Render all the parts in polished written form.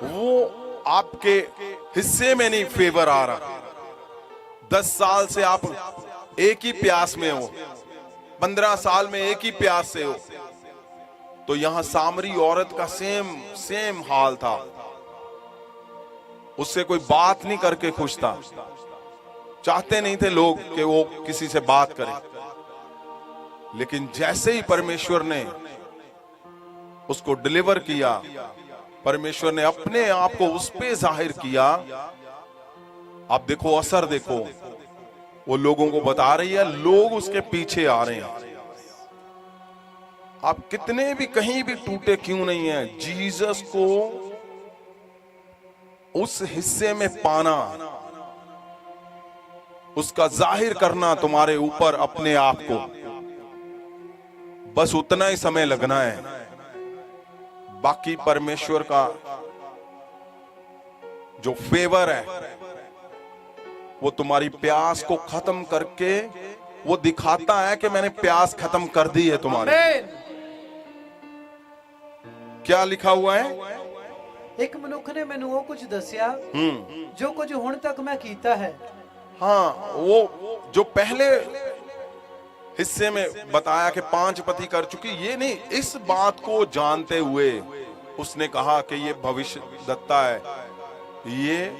वो आपके हिस्से में नहीं फेवर आ रहा। 10 साल से आप एक ही प्यास में हो, 15 साल में एक ही प्यास से हो। तो यहां सामरी औरत का सेम हाल था। उससे कोई बात नहीं करके खुश था। चाहते नहीं थे लोग कि वो किसी से बात करे। लेकिन जैसे ही परमेश्वर ने उसको डिलीवर किया, परमेश्वर ने अपने आप को उस पे जाहिर किया। आप देखो, असर देखो, वो लोगों को बता रही है, लोग उसके पीछे आ रहे हैं। आप कितने भी कहीं भी टूटे क्यों नहीं है, जीसस को उस हिस्से में पाना, उसका जाहिर करना तुम्हारे ऊपर अपने आप को, बस उतना ही समय लगना है। बाकी परमेश्वर का जो फेवर है वो तुम्हारी प्यास को खत्म करके वो दिखाता है कि मैंने प्यास खत्म कर दी है तुम्हारी। क्या लिखा हुआ है? एक मनुख ने मैनू वो कुछ दसिया जो कुछ हुण तक मैं कीता है। हाँ, वो जो पहले हिस्से में बताया कि 5 पति कर चुकी, ये नहीं, इस बात को जानते हुए उसने कहा कि ये भविष्य दत्ता है, ये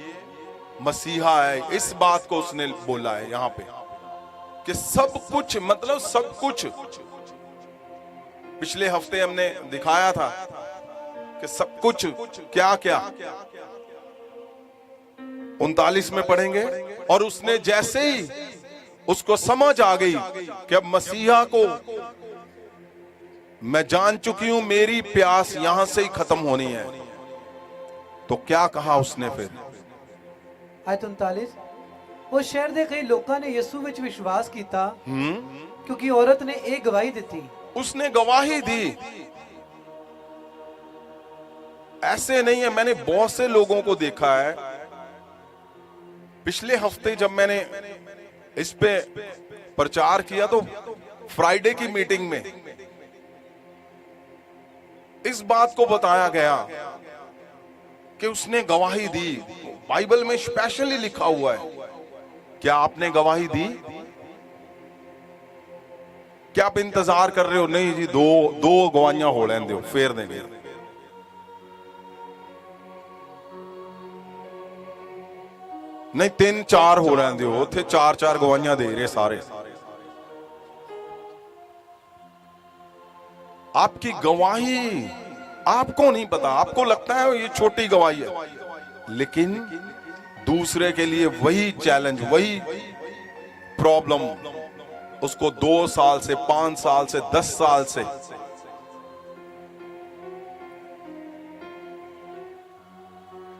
मसीहा है। इस बात को उसने बोला है यहां पे कि सब कुछ, मतलब सब कुछ। पिछले हफ्ते हमने दिखाया था कि सब कुछ क्या क्या 39 में पढ़ेंगे। और उसने जैसे ही उसको समझ आ गई कि अब मसीहा को मैं जान चुकी हूं, मेरी प्यास यहां से ही खत्म होनी है, तो क्या कहा उसने फिर? आयत 39, वो शहर दे कई लोगों ने यीशु विच विश्वास किया क्योंकि औरत ने एक गवाही दी। उसने गवाही दी। ऐसे नहीं है, मैंने बहुत से लोगों को देखा है। पिछले हफ्ते जब मैंने इस पे प्रचार किया तो फ्राइडे की मीटिंग में इस बात को बताया गया कि उसने गवाही दी। बाइबल में स्पेशली लिखा हुआ है। क्या आपने गवाही दी? क्या आप इंतजार कर रहे हो? नहीं जी, दो गवाहियां हो लें दो, फेर देंगे। नहीं, 3-4 हो रहे हो, थे 4-4 गवाहियां दे रहे सारे। आपकी गवाही आपको नहीं पता, आपको लगता है ये छोटी गवाही है, लेकिन दूसरे के लिए वही चैलेंज, वही प्रॉब्लम उसको 2 साल से, 5 साल से, 10 साल से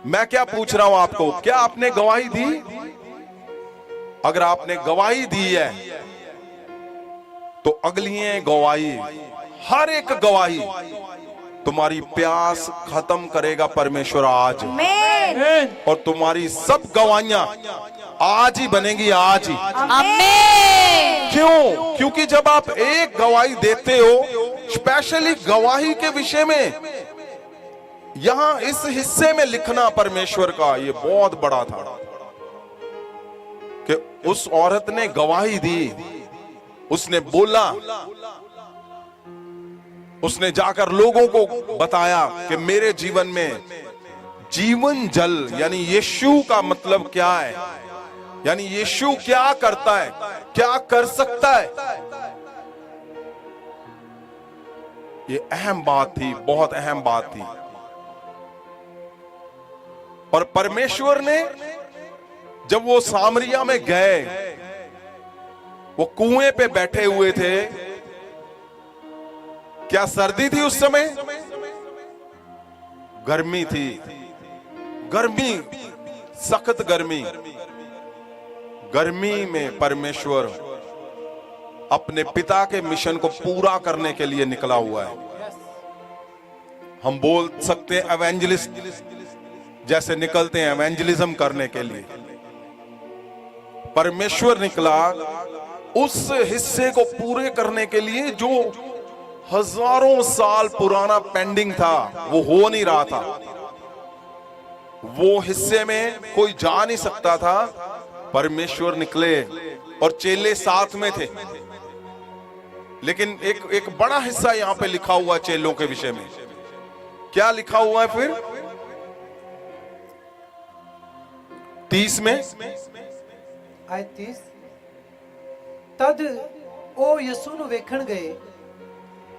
मैं क्या पूछ रहा हूं आपको, क्या आपने गवाही दी? अगर आपने गवाही दी है तो अगली गवाही, हर एक गवाही तुम्हारी प्यास खत्म करेगा परमेश्वर आज। और तुम्हारी सब गवाहियां आज ही बनेगी, आज ही। क्यों? क्योंकि जब आप एक गवाही देते हो, स्पेशली गवाही के विषय में, यहां इस हिस्से में लिखना परमेश्वर का ये बहुत बड़ा था कि उस औरत ने गवाही दी। उसने बोला, उसने जाकर लोगों को बताया कि मेरे जीवन में जीवन जल, यानी यीशु का मतलब क्या है, यानी यीशु क्या करता है, क्या कर सकता है। ये अहम बात थी, बहुत अहम बात थी। और परमेश्वर ने जब वो सामरिया में गए, वो कुएं पे बैठे हुए थे। क्या सर्दी थी उस समय? गर्मी थी, गर्मी, सख्त गर्मी। गर्मी में परमेश्वर अपने पिता के मिशन को पूरा करने के लिए निकला हुआ है। हम बोल सकते हैं एवेंजलिस्ट जैसे निकलते हैं एवेंजलिज्म करने के लिए। परमेश्वर निकला उस हिस्से को पूरे करने के लिए जो हजारों साल पुराना पेंडिंग था, वो हो नहीं रहा था। वो हिस्से में कोई जा नहीं सकता था, परमेश्वर निकले और चेले साथ में थे। लेकिन एक बड़ा हिस्सा यहां पे लिखा हुआ चेलों के विषय में। क्या लिखा हुआ है फिर 30 में? ਆਇਤ 30 ਤਦ ਉਹ ਯਿਸੂ ਨੂੰ ਵੇਖਣ ਗਏ।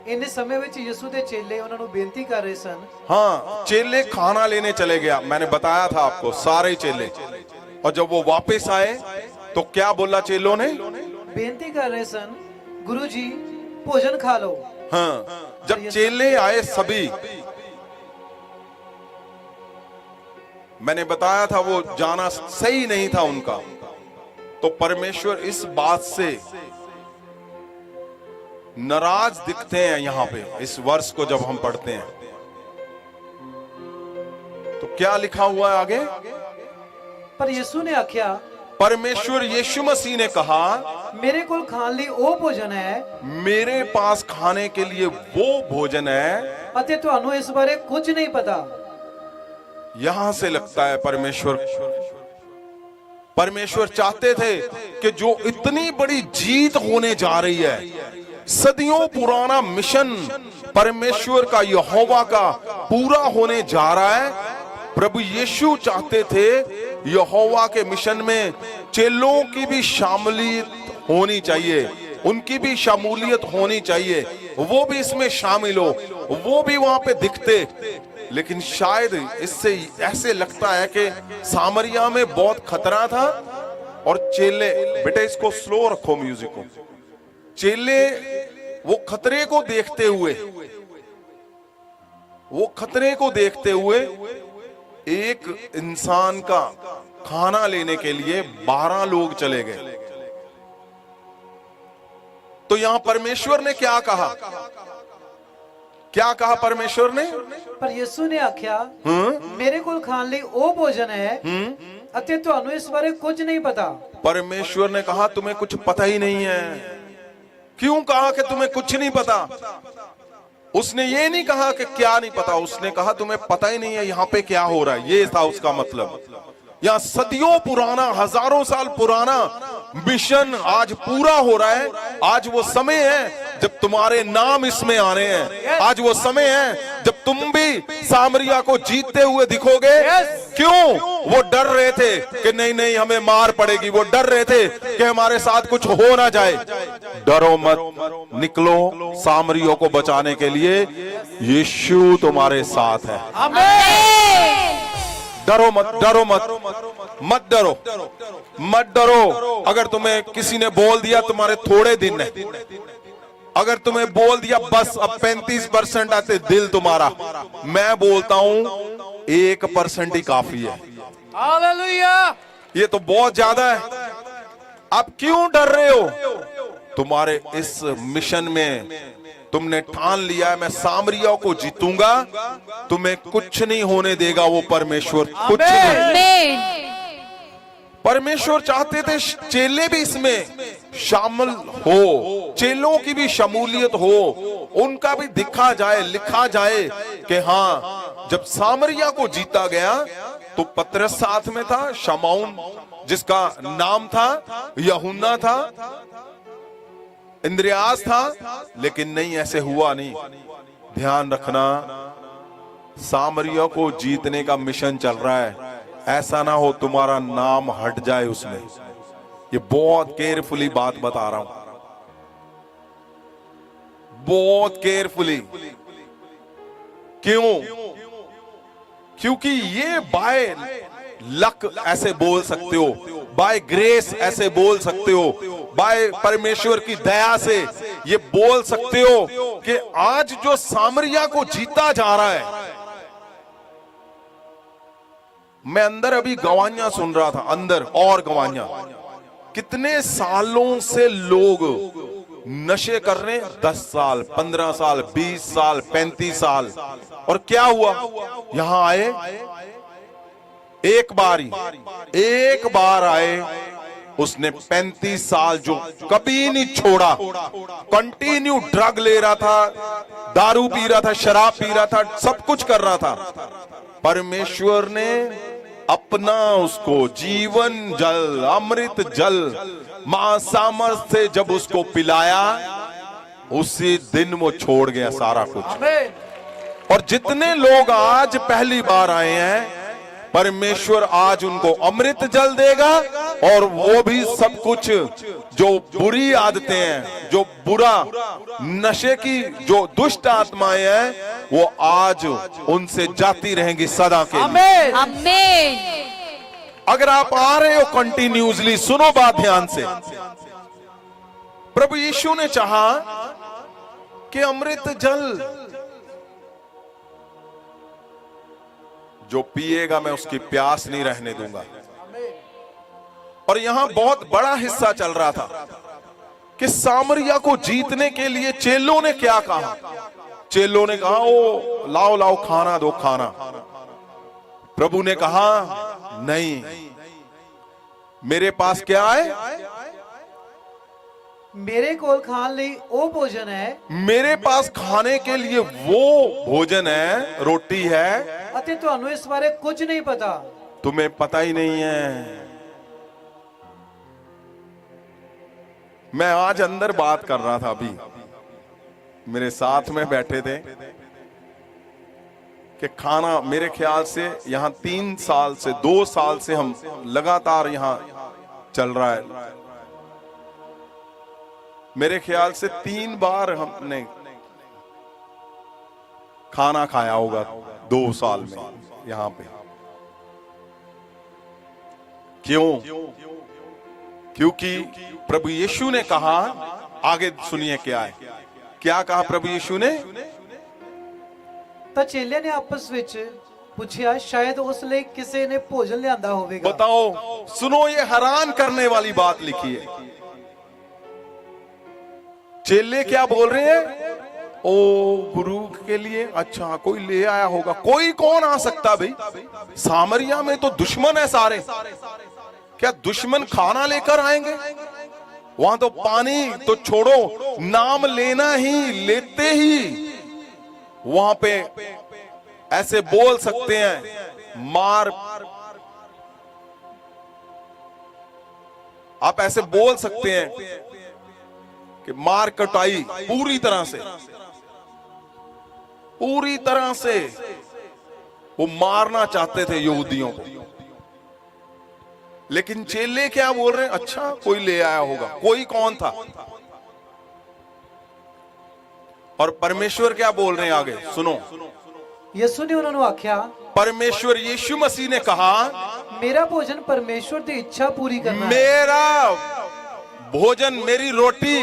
ਇੰਨੇ ਸਮੇਂ ਵਿੱਚ ਯਿਸੂ ਦੇ ਚੇਲੇ ਉਹਨਾਂ ਨੂੰ ਬੇਨਤੀ ਕਰ ਰਹੇ ਸਨ। हाँ, चेले खाना लेने चले गया, मैंने बताया था आपको, सारे चेले। और जब वो वापस आए तो क्या बोला चेलों ने? ਬੇਨਤੀ ਕਰ ਰਹੇ ਸਨ, ਗੁਰੂ ਜੀ ਭੋਜਨ ਖਾ ਲਓ। हाँ, जब चेले आए सभी, मैंने बताया था वो जाना सही नहीं था उनका। तो परमेश्वर इस बात से नाराज दिखते हैं यहां पे, इस वर्ष को जब हम पढ़ते हैं। तो क्या लिखा हुआ है आगे? ਪਰ ਯਿਸੂ ਨੇ ਆਖਿਆ, परमेश्वर यीशु मसीह ने कहा, ਮੇਰੇ ਕੋਲ ਖਾਣ ਲਈ ਉਹ ਭੋਜਨ ਹੈ मेरे पास खाने के लिए वो भोजन है। ਅਤੇ ਤੁਹਾਨੂੰ ਇਸ ਬਾਰੇ ਕੁਝ ਨਹੀਂ ਪਤਾ। यहां से लगता है परमेश्वर चाहते थे कि जो इतनी बड़ी जीत होने जा रही है, सदियों पुराना मिशन परमेश्वर का, यहोवा का पूरा होने जा रहा है। प्रभु यीशु चाहते थे यहोवा के मिशन में चेलों की भी शामिलियत होनी चाहिए, उनकी भी शमूलियत होनी चाहिए, वो भी इसमें शामिल हो, वो भी वहां पे दिखते। लेकिन शायद इससे ऐसे लगता है कि सामरिया में बहुत खतरा था और चेले, बेटा इसको स्लो रखो म्यूजिक को, चेले वो खतरे को देखते हुए एक इंसान का खाना लेने के लिए 12 लोग चले गए। तो यहां परमेश्वर ने क्या कहा? परमेश्वर ने? ਪਰ ਯਿਸੂ ਨੇ ਆਖਿਆ, ਮੇਰੇ ਕੋਲ ਖਾਣ ਲਈ ਉਹ ਭੋਜਨ ਹੈ ਅਤੇ ਤੁਹਾਨੂੰ ਇਸ ਬਾਰੇ ਕੁਝ ਨਹੀਂ ਪਤਾ। परमेश्वर ने कहा तुम्हें कुछ पता ही नहीं है। क्यों कहा कि तुम्हें कुछ नहीं पता? उसने ये नहीं कहा कि क्या नहीं पता, उसने कहा तुम्हें पता ही नहीं है यहां पे क्या हो रहा है। ये था उसका मतलब। यहाँ सदियों पुराना, हजारों साल पुराना मिशन आज पूरा हो रहा है। आज वो समय है जब तुम्हारे नाम इसमें आने हैं। आज वो समय है जब तुम भी सामरिया को जीतते हुए दिखोगे। क्यों? वो डर रहे थे कि नहीं नहीं हमें मार पड़ेगी, वो डर रहे थे कि हमारे साथ कुछ हो ना जाए। डरो मत, निकलो सामरियों को बचाने के लिए, यीशु तुम्हारे साथ है। डरो मत, डरो मत, मत डरो, मत डरो। अगर तुम्हें किसी ने बोल दिया तुम्हारे थोड़े दिन है, अगर तुम्हें बोल दिया बस अब 35% आते दिल तुम्हारा, मैं बोलता हूं 1% ही काफी है। हालेलुया! ये तो बहुत ज्यादा है। आप क्यों डर रहे हो? तुम्हारे इस मिशन में तुमने ठान लिया है मैं सामरिया को जीतूंगा, तुम्हें कुछ नहीं होने देगा वो परमेश्वर, कुछ नहीं। परमेश्वर चाहते थे चेले भी इसमें शामिल हो, चेलों की भी शमूलियत हो, उनका भी दिखा जाए, लिखा जाए कि हाँ जब सामरिया को जीता गया तो पतरस साथ में था, शमौन जिसका नाम था, यूहन्ना था, इंद्रियास था। लेकिन नहीं, ऐसे हुआ नहीं। ध्यान रखना, सामरिया को जीतने का मिशन चल रहा है, ऐसा ना हो तुम्हारा नाम हट जाए उसमें। ये बहुत केयरफुली बात बता रहा हूं, बहुत केयरफुली। क्यों? क्योंकि ये बाय लक ऐसे बोल सकते हो, बाय ग्रेस ऐसे बोल सकते हो, बाय परमेश्वर की दया से ये बोल सकते हो कि आज जो सामरिया को जीता जा रहा है। मैं अंदर अभी गवाहियां सुन रहा था, अंदर और गवाहियां। कितने सालों से लोग नशे कर रहे हैं, 10 साल, 15 साल, 20 साल, 35 साल, और क्या हुआ? यहां आए, एक बार आए, उसने 35 साल जो कभी नहीं छोड़ा, कंटिन्यू ड्रग ले रहा था, दारू पी रहा था, शराब पी रहा था, सब कुछ कर रहा था। परमेश्वर ने अपना उसको जीवन जल, अमृत जल महासामर्थ से जब उसको पिलाया, उसी दिन वो छोड़ गया सारा कुछ। आमीन। और जितने लोग आज पहली बार आए हैं, परमेश्वर आज उनको अमृत जल देगा, और वो भी सब कुछ जो बुरी आदतें हैं, जो बुरा नशे की जो दुष्ट आत्माएं हैं, वो आज उनसे जाती रहेंगी सदा के लिए। आमीन। आमीन। अगर आप आ रहे हो कंटिन्यूसली, सुनो बात ध्यान से। प्रभु यीशु ने चाहा कि अमृत जल जो पिएगा मैं उसकी प्यास नहीं रहने दूंगा। और यहां बहुत बड़ा हिस्सा चल रहा था कि सामरिया को जीतने के लिए चेलों ने क्या कहा। चेलों ने कहा, ओ लाओ लाओ खाना दो, खाना। प्रभु ने कहा, नहीं, मेरे पास क्या है? मेरे कोल खान ਲਈ ਉਹ ਭੋਜਨ ਹੈ, मेरे पास खाने के लिए वो भोजन है, रोटी है, ਅਤੇ ਤੁਹਾਨੂੰ ਇਸ ਬਾਰੇ ਕੁਝ ਨਹੀਂ ਪਤਾ। तुम्हें पता ही नहीं है। मैं आज अंदर बात कर रहा था, अभी मेरे साथ में बैठे थे कि खाना, मेरे ख्याल से यहां 3 साल से 2 साल से हम लगातार यहां चल रहा है। मेरे ख्याल से 3 बार हमने खाना खाया होगा 2 साल में यहां पे। क्यों? क्योंकि प्रभु यीशु ने कहा, आगे सुनिए क्या है, क्या कहा प्रभु यीशु ने? ਤਾਂ ਚੇਲਿਆਂ ਨੇ ਆਪਸ ਵਿੱਚ ਪੁੱਛਿਆ, ਸ਼ਾयद ਉਸ ਲਈ ਕਿਸੇ ਨੇ ਭੋਜਨ ਲਿਆਂਦਾ ਹੋਵੇਗਾ। बताओ, सुनो, ये हैरान करने वाली बात लिखी है। चेले क्या बोल रहे हैं? ओ गुरु के लिए, अच्छा कोई ले आया होगा। कोई कौन आ सकता भाई? सामरिया में तो दुश्मन है सारे, क्या दुश्मन खाना लेकर आएंगे? वहां तो पानी तो छोड़ो, नाम लेना ही, लेते ही वहां पे ऐसे बोल सकते हैं, मार, आप ऐसे बोल सकते हैं कि मार कटाई पूरी तरह से, पूरी तरह से वो मारना चाहते थे यहूदियों को। लेकिन चेले क्या बोल रहे हैं? अच्छा कोई ले आया होगा। कोई कौन था? और परमेश्वर क्या बोल रहे हैं आगे सुनो। ਯਿਸੂ ਨੇ ਉਹਨਾਂ ਨੂੰ ਆਖਿਆ, परमेश्वर यीशु मसीह ने कहा, ਮੇਰਾ ਭੋਜਨ ਪਰਮੇਸ਼ਵਰ ਦੀ ਇੱਛਾ ਪੂਰੀ ਕਰਨਾ ਹੈ। मेरा भोजन, मेरी रोटी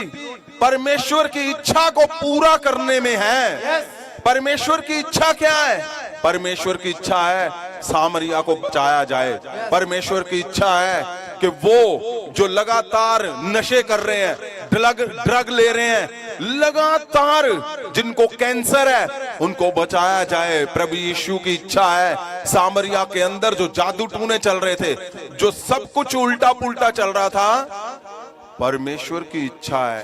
परमेश्वर की इच्छा को पूरा करने में है। परमेश्वर की इच्छा क्या है? परमेश्वर की इच्छा है सामरिया को बचाया जाए। परमेश्वर की इच्छा है कि वो जो लगातार नशे कर रहे हैं, ड्रग ले रहे हैं, लगातार जिनको कैंसर है, उनको बचाया जाए। प्रभु यीशु की इच्छा है सामरिया के अंदर जो जादू टूने चल रहे थे, जो सब कुछ उल्टा पुल्टा चल रहा था, परमेश्वर की इच्छा है।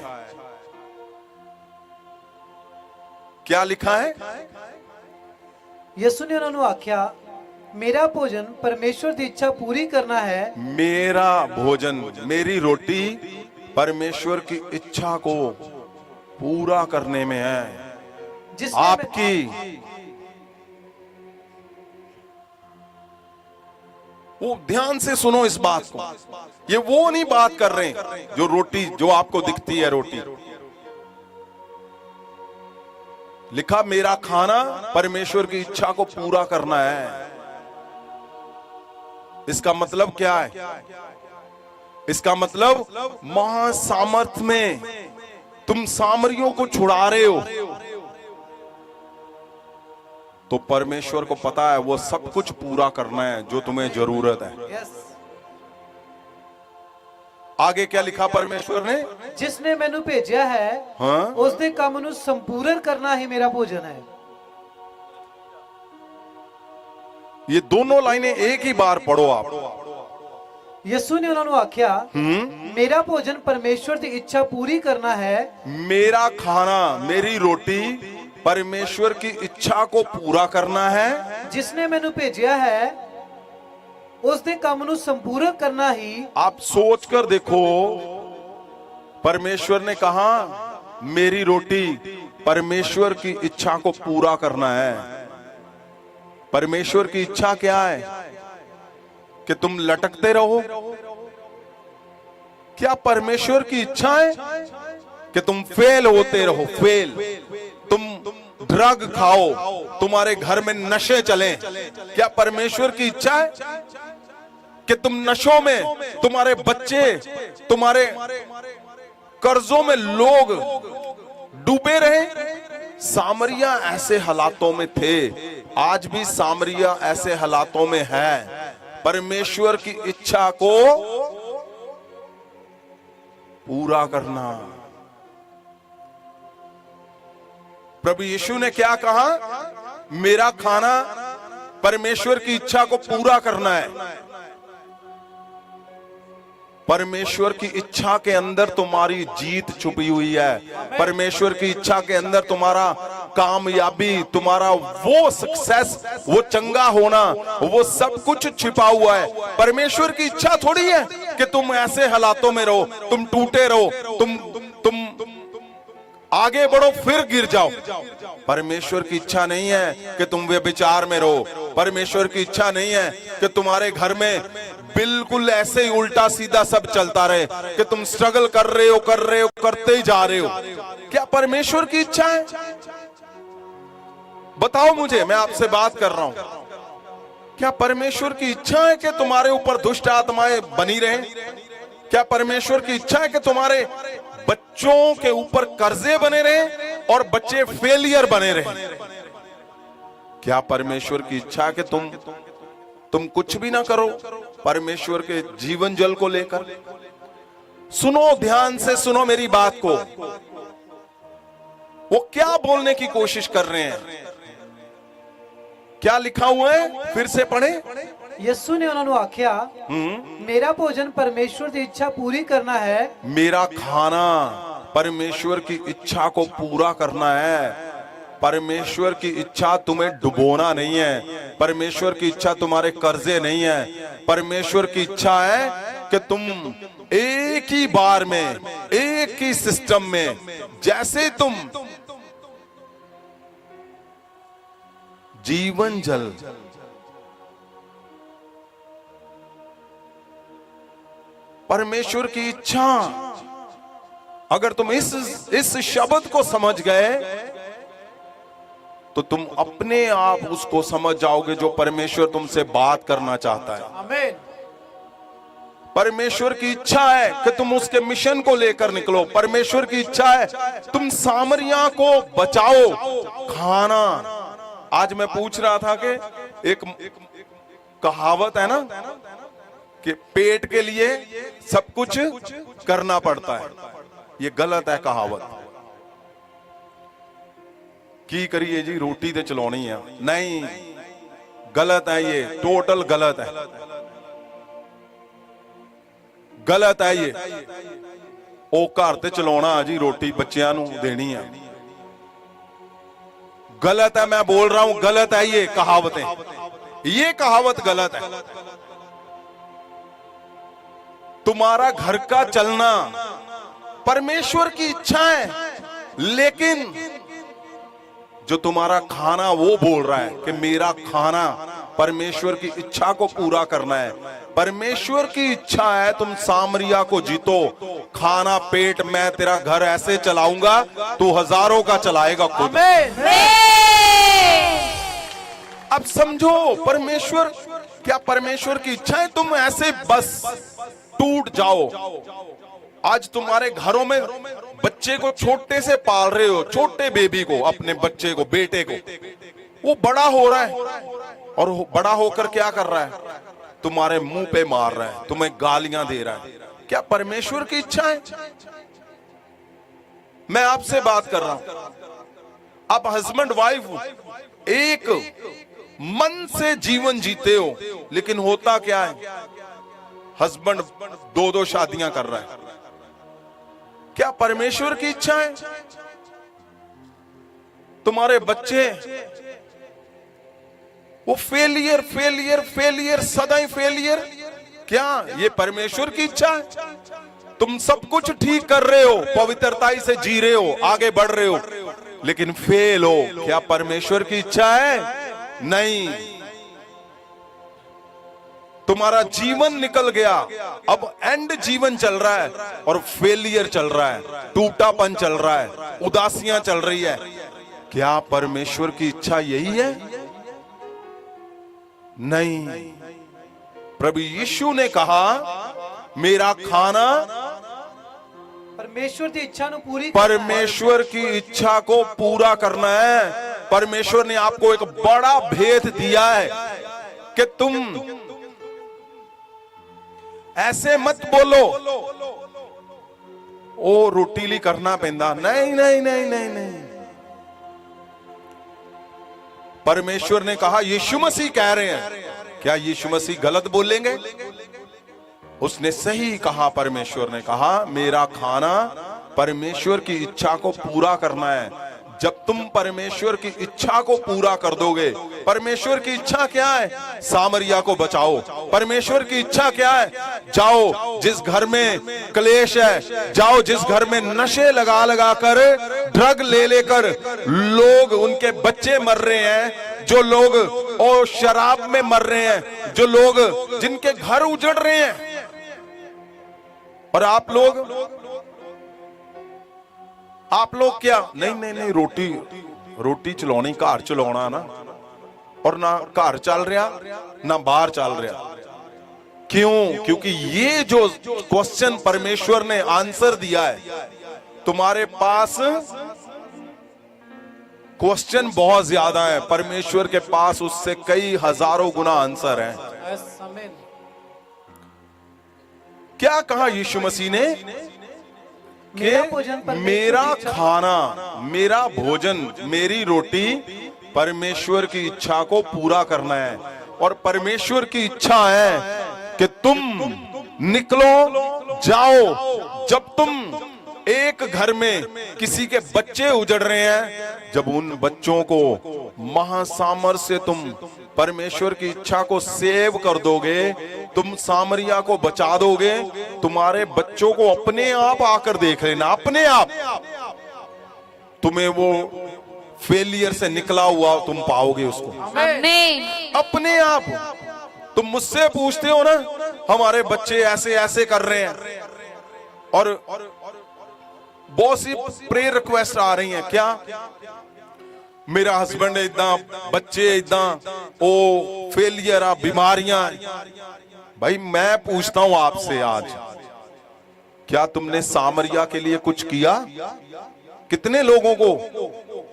क्या लिखा है? ਯਿਸੂ ਨੇ ਉਹਨਾਂ ਨੂੰ ਆਖਿਆ, ਮੇਰਾ ਭੋਜਨ ਪਰਮੇਸ਼ਵਰ ਦੀ ਇੱਛਾ ਪੂਰੀ ਕਰਨਾ ਹੈ। मेरा भोजन, मेरी रोटी परमेश्वर की इच्छा को पूरा करने में है। जिसने आपकी वो ध्यान से सुनो इस बात को। ये वो नहीं बात कर रहे हैं जो रोटी जो आपको दिखती है रोटी। लिखा मेरा खाना परमेश्वर की इच्छा को पूरा करना है। इसका मतलब क्या है? इसका मतलब महासामर्थ में तुम सामरियों को छुड़ा रहे हो, तो परमेश्वर को पता है वो सब कुछ पूरा करना है जो तुम्हें जरूरत है। यस, आगे क्या लिखा परमेश्वर ने? जिसने मैनू भेजा है हाँ? उसके काम ਨੂੰ ਸੰਪੂਰਨ करना ही मेरा भोजन है। ये दोनों लाइनें एक ही बार पढ़ो आप। ਯਿਸੂ ਨੇ ਉਹਨਾਂ ਨੂੰ ਆਖਿਆ, मेरा भोजन परमेश्वर की इच्छा पूरी करना है। मेरा खाना, मेरी रोटी परमेश्वर की इच्छा को पूरा करना है। जिसने मैनू भेजा है ਉਸ ਦੇ ਕੰਮ ਨੂੰ ਸੰਪੂਰਨ ਕਰਨਾ ਹੀ आप सोच कर देखो, परमेश्वर ने कहा मेरी रोटी परमेश्वर की इच्छा को पूरा करना है। परमेश्वर की इच्छा क्या है? कि तुम लटकते रहो? क्या परमेश्वर की इच्छा है कि तुम फेल होते रहो? फेल, तुम ड्रग खाओ, तुम्हारे घर में नशे चलें? क्या परमेश्वर की इच्छा है कि तुम नशों में, तुम्हारे बच्चे, तुम्हारे कर्जों में लोग डूबे रहे? सामरिया ऐसे हालातों में थे, आज भी सामरिया ऐसे हालातों में है। परमेश्वर की इच्छा को पूरा करना। प्रभु यीशु ने क्या कहा? मेरा खाना परमेश्वर की इच्छा को पूरा करना है। परमेश्वर की इच्छा के अंदर तुम्हारी जीत छुपी हुई है। परमेश्वर की इच्छा के अंदर तुम्हारा कामयाबी, तुम्हारा वो सक्सेस, वो चंगा होना, वो सब कुछ छिपा हुआ है। परमेश्वर की इच्छा थोड़ी है कि तुम ऐसे हालातों में रहो, तुम टूटे रहो, तुम आगे बढ़ो फिर गिर जाओ। परमेश्वर की इच्छा नहीं है कि तुम व्यभिचार में रहो। परमेश्वर की इच्छा नहीं है कि तुम्हारे घर में बिल्कुल ऐसे ही उल्टा सीधा सब चलता रहे, कि तुम स्ट्रगल कर रहे हो, करते ही जा रहे हो। क्या परमेश्वर की इच्छा है? बताओ मुझे, मैं आपसे बात कर रहा हूं। क्या परमेश्वर की इच्छा है कि तुम्हारे ऊपर दुष्ट आत्माएं बनी रहें? क्या परमेश्वर की इच्छा है कि तुम्हारे बच्चों के ऊपर कर्जे बने रहें और बच्चे फेलियर बने रहें? क्या परमेश्वर की इच्छा है कि तुम कुछ भी ना करो परमेश्वर के जीवन जल को लेकर? सुनो, ध्यान से सुनो मेरी बात को। वो क्या बोलने की कोशिश कर रहे हैं? क्या लिखा हुआ है? फिर से पढ़े। ਯਿਸੂ ਨੇ ਉਹਨਾਂ ਨੂੰ ਆਖਿਆ, ਮੇਰਾ ਭੋਜਨ ਪਰਮੇਸ਼ਵਰ ਦੀ ਇੱਛਾ ਪੂਰੀ ਕਰਨਾ ਹੈ। मेरा खाना परमेश्वर की इच्छा को पूरा करना है। परमेश्वर की इच्छा तुम्हें डुबोना नहीं है। परमेश्वर की इच्छा तुम्हारे कर्जे नहीं है। परमेश्वर की इच्छा है कि तुम एक ही बार में, एक ही सिस्टम में, जैसे तुम जीवन जल, परमेश्वर की इच्छा, अगर तुम इस शब्द को समझ गए तो तुम अपने आप उसको समझ जाओगे जो परमेश्वर तुमसे बात करना चाहता है। आमीन। परमेश्वर की इच्छा है कि तुम उसके मिशन को लेकर निकलो। परमेश्वर की इच्छा है तुम सामरिया को बचाओ। खाना, आज मैं पूछ रहा था कि एक कहावत है ना कि पेट के लिए सब कुछ करना पड़ता है। ये गलत है कहावत। की करिए जी, रोटी तो चलानी है, नहीं, गलत है ये, टोटल गलत है, गलत है ये। ओ घर ते चलाना जी, रोटी बच्चियां नूं देनी है, गलत है। मैं बोल रहा हूं गलत है ये कहावतें, ये कहावत गलत है। तुम्हारा घर का चलना परमेश्वर की इच्छा है, लेकिन जो तुम्हारा खाना वो बोल रहा है कि मेरा खाना परमेश्वर की इच्छा को पूरा करना है। परमेश्वर की इच्छा है तुम सामरिया को जीतो। खाना पेट, मैं तेरा घर ऐसे चलाऊंगा तू हजारों का चलाएगा खुद। अब समझो परमेश्वर, क्या परमेश्वर की इच्छा है तुम ऐसे बस टूट जाओ? आज तुम्हारे घरों में बच्चे को छोटे से पाल रहे हो, छोटे बेबी को, अपने बच्चे को, बेटे को, वो बड़ा हो रहा है और बड़ा होकर क्या कर रहा है? तुम्हारे मुंह पे मार रहा है, तुम्हें गालियां दे रहा है। क्या परमेश्वर की इच्छा है? मैं आपसे बात कर रहा हूं। आप हस्बैंड वाइफ एक मन से जीवन जीते हो, लेकिन होता क्या है? हस्बैंड दो दो शादियां कर रहा है। क्या परमेश्वर की इच्छा है? तुम्हारे बच्चे वो फेलियर फेलियर फेलियर, सदा ही फेलियर। क्या ये परमेश्वर की इच्छा है? तुम सब कुछ ठीक कर रहे हो, पवित्रताई से जी रहे हो, आगे बढ़ रहे हो, लेकिन फेल हो। क्या परमेश्वर की इच्छा है? नहीं। तुम्हारा जीवन निकल गया, अब एंड जीवन चल रहा है और फेलियर चल रहा है, टूटापन चल रहा है, उदासियां चल रही है। क्या परमेश्वर की इच्छा यही है? नहीं। प्रभु यीशु ने कहा मेरा खाना परमेश्वर की इच्छा ਨੂੰ पूरी परमेश्वर की इच्छा को पूरा करना है। परमेश्वर ने आपको एक बड़ा भेद दिया है कि तुम ऐसे मत बोलो ओ रोटीली करना पैंदा। नहीं नहीं नहीं नहीं नहीं। परमेश्वर ने कहा, यीशु मसीह कह रहे हैं, क्या यीशु मसीह गलत बोलेंगे? उसने सही कहा। परमेश्वर ने कहा मेरा खाना परमेश्वर की इच्छा को पूरा करना है। जब तुम परमेश्वर की इच्छा को पूरा कर दोगे, परमेश्वर की इच्छा क्या है? सामरिया को बचाओ। परमेश्वर की इच्छा क्या है? जाओ जिस घर में क्लेश है, जाओ जिस घर में नशे लगा लगा कर, ड्रग ले लेकर लोग, उनके बच्चे मर रहे हैं, जो लोग और शराब में मर रहे हैं, जो लोग जिनके घर उजड़ रहे हैं, और आप लोग क्या? नहीं नहीं नहीं, रोटी चलानी, घर चलाना ना, और ना घर चल रहा ना बाहर चल रहा। क्यों? क्योंकि ये जो क्वेश्चन परमेश्वर ने आंसर दिया है, तुम्हारे पास क्वेश्चन बहुत ज्यादा है, परमेश्वर के पास उससे कई हजारों गुना आंसर है। क्या कहा यीशु मसीह ने? कि मेरा खाना, मेरा भोजन, मेरी रोटी परमेश्वर की इच्छा को पूरा करना है। और परमेश्वर की इच्छा है कि तुम निकलो, जाओ। जब तुम एक घर में किसी के बच्चे उजड़ रहे हैं, जब उन बच्चों को महासामर्थ से तुम परमेश्वर की इच्छा को सेव कर दोगे, तुम सामरिया को बचा दोगे, तुम्हारे बच्चों को अपने आप आकर देख लेना, अपने आप तुम्हें वो फेलियर से निकला हुआ तुम पाओगे उसको। आमीन। अपने आप। तुम मुझसे पूछते हो ना, हमारे बच्चे ऐसे ऐसे कर रहे हैं, और बहुत सी प्रेयर रिक्वेस्ट आ रही हैं। क्या? मेरा हस्बैंड इदा, बच्चे इदा, ओ फेलियर, बीमारियां। भाई मैं पूछता हूं आपसे आज, क्या तुमने सामरिया के लिए कुछ किया? कितने लोगों को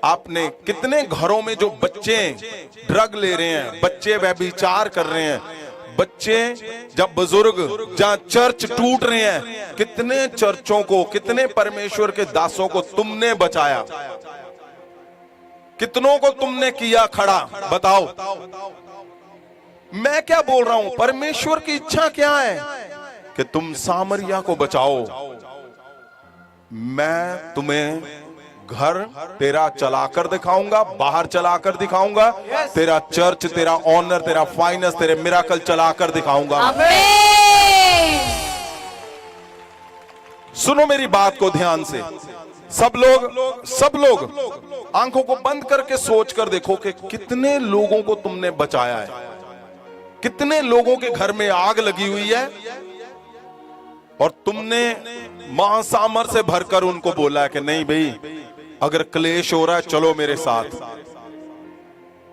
आपने, कितने घरों में जो बच्चे ड्रग ले रहे हैं, बच्चे व्यभिचार कर रहे हैं, बच्चे जब बुजुर्ग जहां चर्च टूट रहे हैं, कितने चर्चों को, कितने परमेश्वर के दासों को तुमने बचाया? कितनों को तुमने किया खड़ा? बताओ। मैं क्या बोल रहा हूं? परमेश्वर की इच्छा क्या है? कि तुम सामरिया को बचाओ। मैं तुम्हें घर तेरा चलाकर दिखाऊंगा, बाहर चलाकर दिखाऊंगा, तेरा चर्च, तेरा ऑनर, तेरा फाइनेंस, तेरे मिराकल चलाकर दिखाऊंगा। आमीन। सुनो मेरी बात को ध्यान से। सब लोग आंखों को बंद करके सोच कर देखो कि कितने लोगों को तुमने बचाया है, कितने लोगों के घर में आग लगी हुई है, और तुमने महासामर्थ से भरकर उनको बोला है कि नहीं भाई, अगर क्लेश हो रहा है चलो मेरे साथ,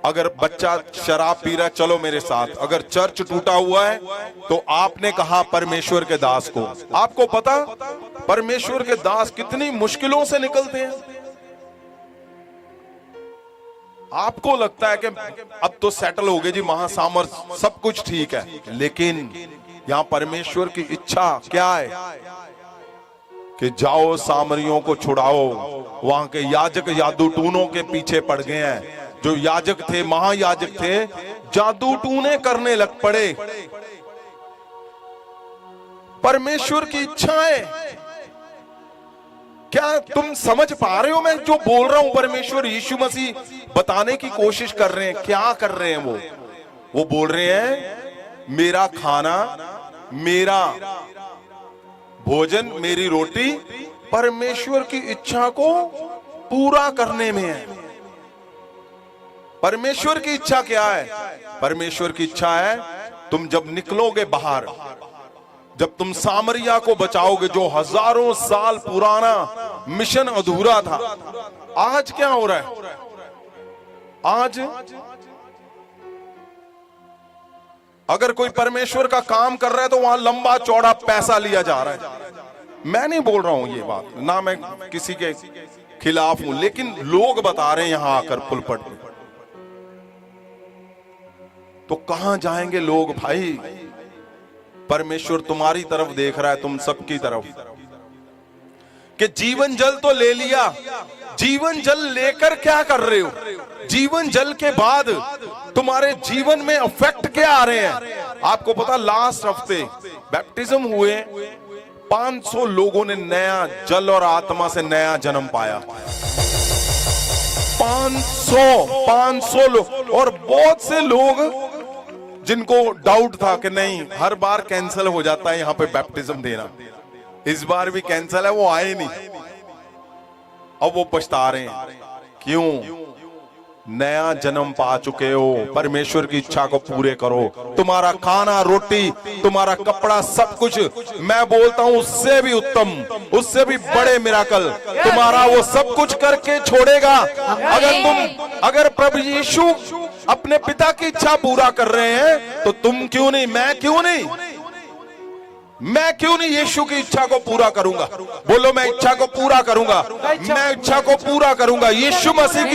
अगर बच्चा शराब पी रहा है चलो मेरे साथ, अगर चर्च टूटा हुआ है तो आपने कहा परमेश्वर के दास को। आपको पता परमेश्वर के दास कितनी मुश्किलों से निकलते हैं। आपको लगता है कि अब तो सेटल हो गए जी, महासामर्थ, सब कुछ ठीक है, लेकिन यहां परमेश्वर की इच्छा क्या है? कि जाओ सामरियों को छुड़ाओ। वहां के याजक जादू टूनों के पीछे पड़ गए हैं। जो याजक थे, महायाजक थे, जादू टूने करने लग पड़े। परमेश्वर की इच्छा है। क्या तुम समझ पा रहे हो मैं जो बोल रहा हूं? परमेश्वर यीशु मसीह बताने की कोशिश कर रहे हैं। क्या कर रहे हैं वो? वो बोल रहे हैं मेरा खाना, मेरा भोजन, मेरी रोटी परमेश्वर की इच्छा को पूरा करने में है। परमेश्वर की इच्छा क्या है? परमेश्वर की इच्छा है तुम जब निकलोगे बाहर, जब तुम सामरिया को बचाओगे, जो हजारों साल पुराना मिशन अधूरा था। आज क्या हो रहा है? आज अगर कोई परमेश्वर का काम कर रहा है तो वहां लंबा चौड़ा पैसा लिया जा रहा है। मैं नहीं बोल रहा हूं ये बात, ना मैं किसी के खिलाफ हूं, लेकिन लोग बता रहे हैं यहां आकर पुलपट में। तो कहां जाएंगे लोग भाई? परमेश्वर तुम्हारी तरफ देख रहा है, तुम सबकी तरफ, कि जीवन जल तो ले लिया, जीवन जल लेकर क्या कर रहे हो? जीवन जल के बाद तुम्हारे जीवन में इफेक्ट क्या आ रहे हैं? आपको पता, लास्ट हफ्ते बैप्टिज्म हुए, 500 लोगों ने नया जल और आत्मा से नया जन्म पाया। 500 लोग। और बहुत से लोग जिनको डाउट था कि नहीं, हर बार कैंसिल हो जाता है यहां पे बैप्टिज्म देना, इस बार भी कैंसिल है, वो आए नहीं। अब वो पछता रहे हैं। क्यों? नया जन्म पा चुके हो, परमेश्वर की इच्छा को पूरे करो। तुम्हारा खाना, रोटी, तुम्हारा कपड़ा, सब कुछ, मैं बोलता हूं उससे भी उत्तम, उससे भी बड़े मिराकल तुम्हारा वो सब कुछ करके छोड़ेगा। अगर प्रभु यीशु अपने पिता की इच्छा पूरा कर रहे हैं तो तुम क्यों नहीं, मैं क्यों नहीं, मैं क्यों नहीं यीशु की इच्छा को पूरा करूंगा? बोलो, मैं इच्छा को पूरा करूंगा, मैं इच्छा को पूरा करूंगा। यीशु मसीह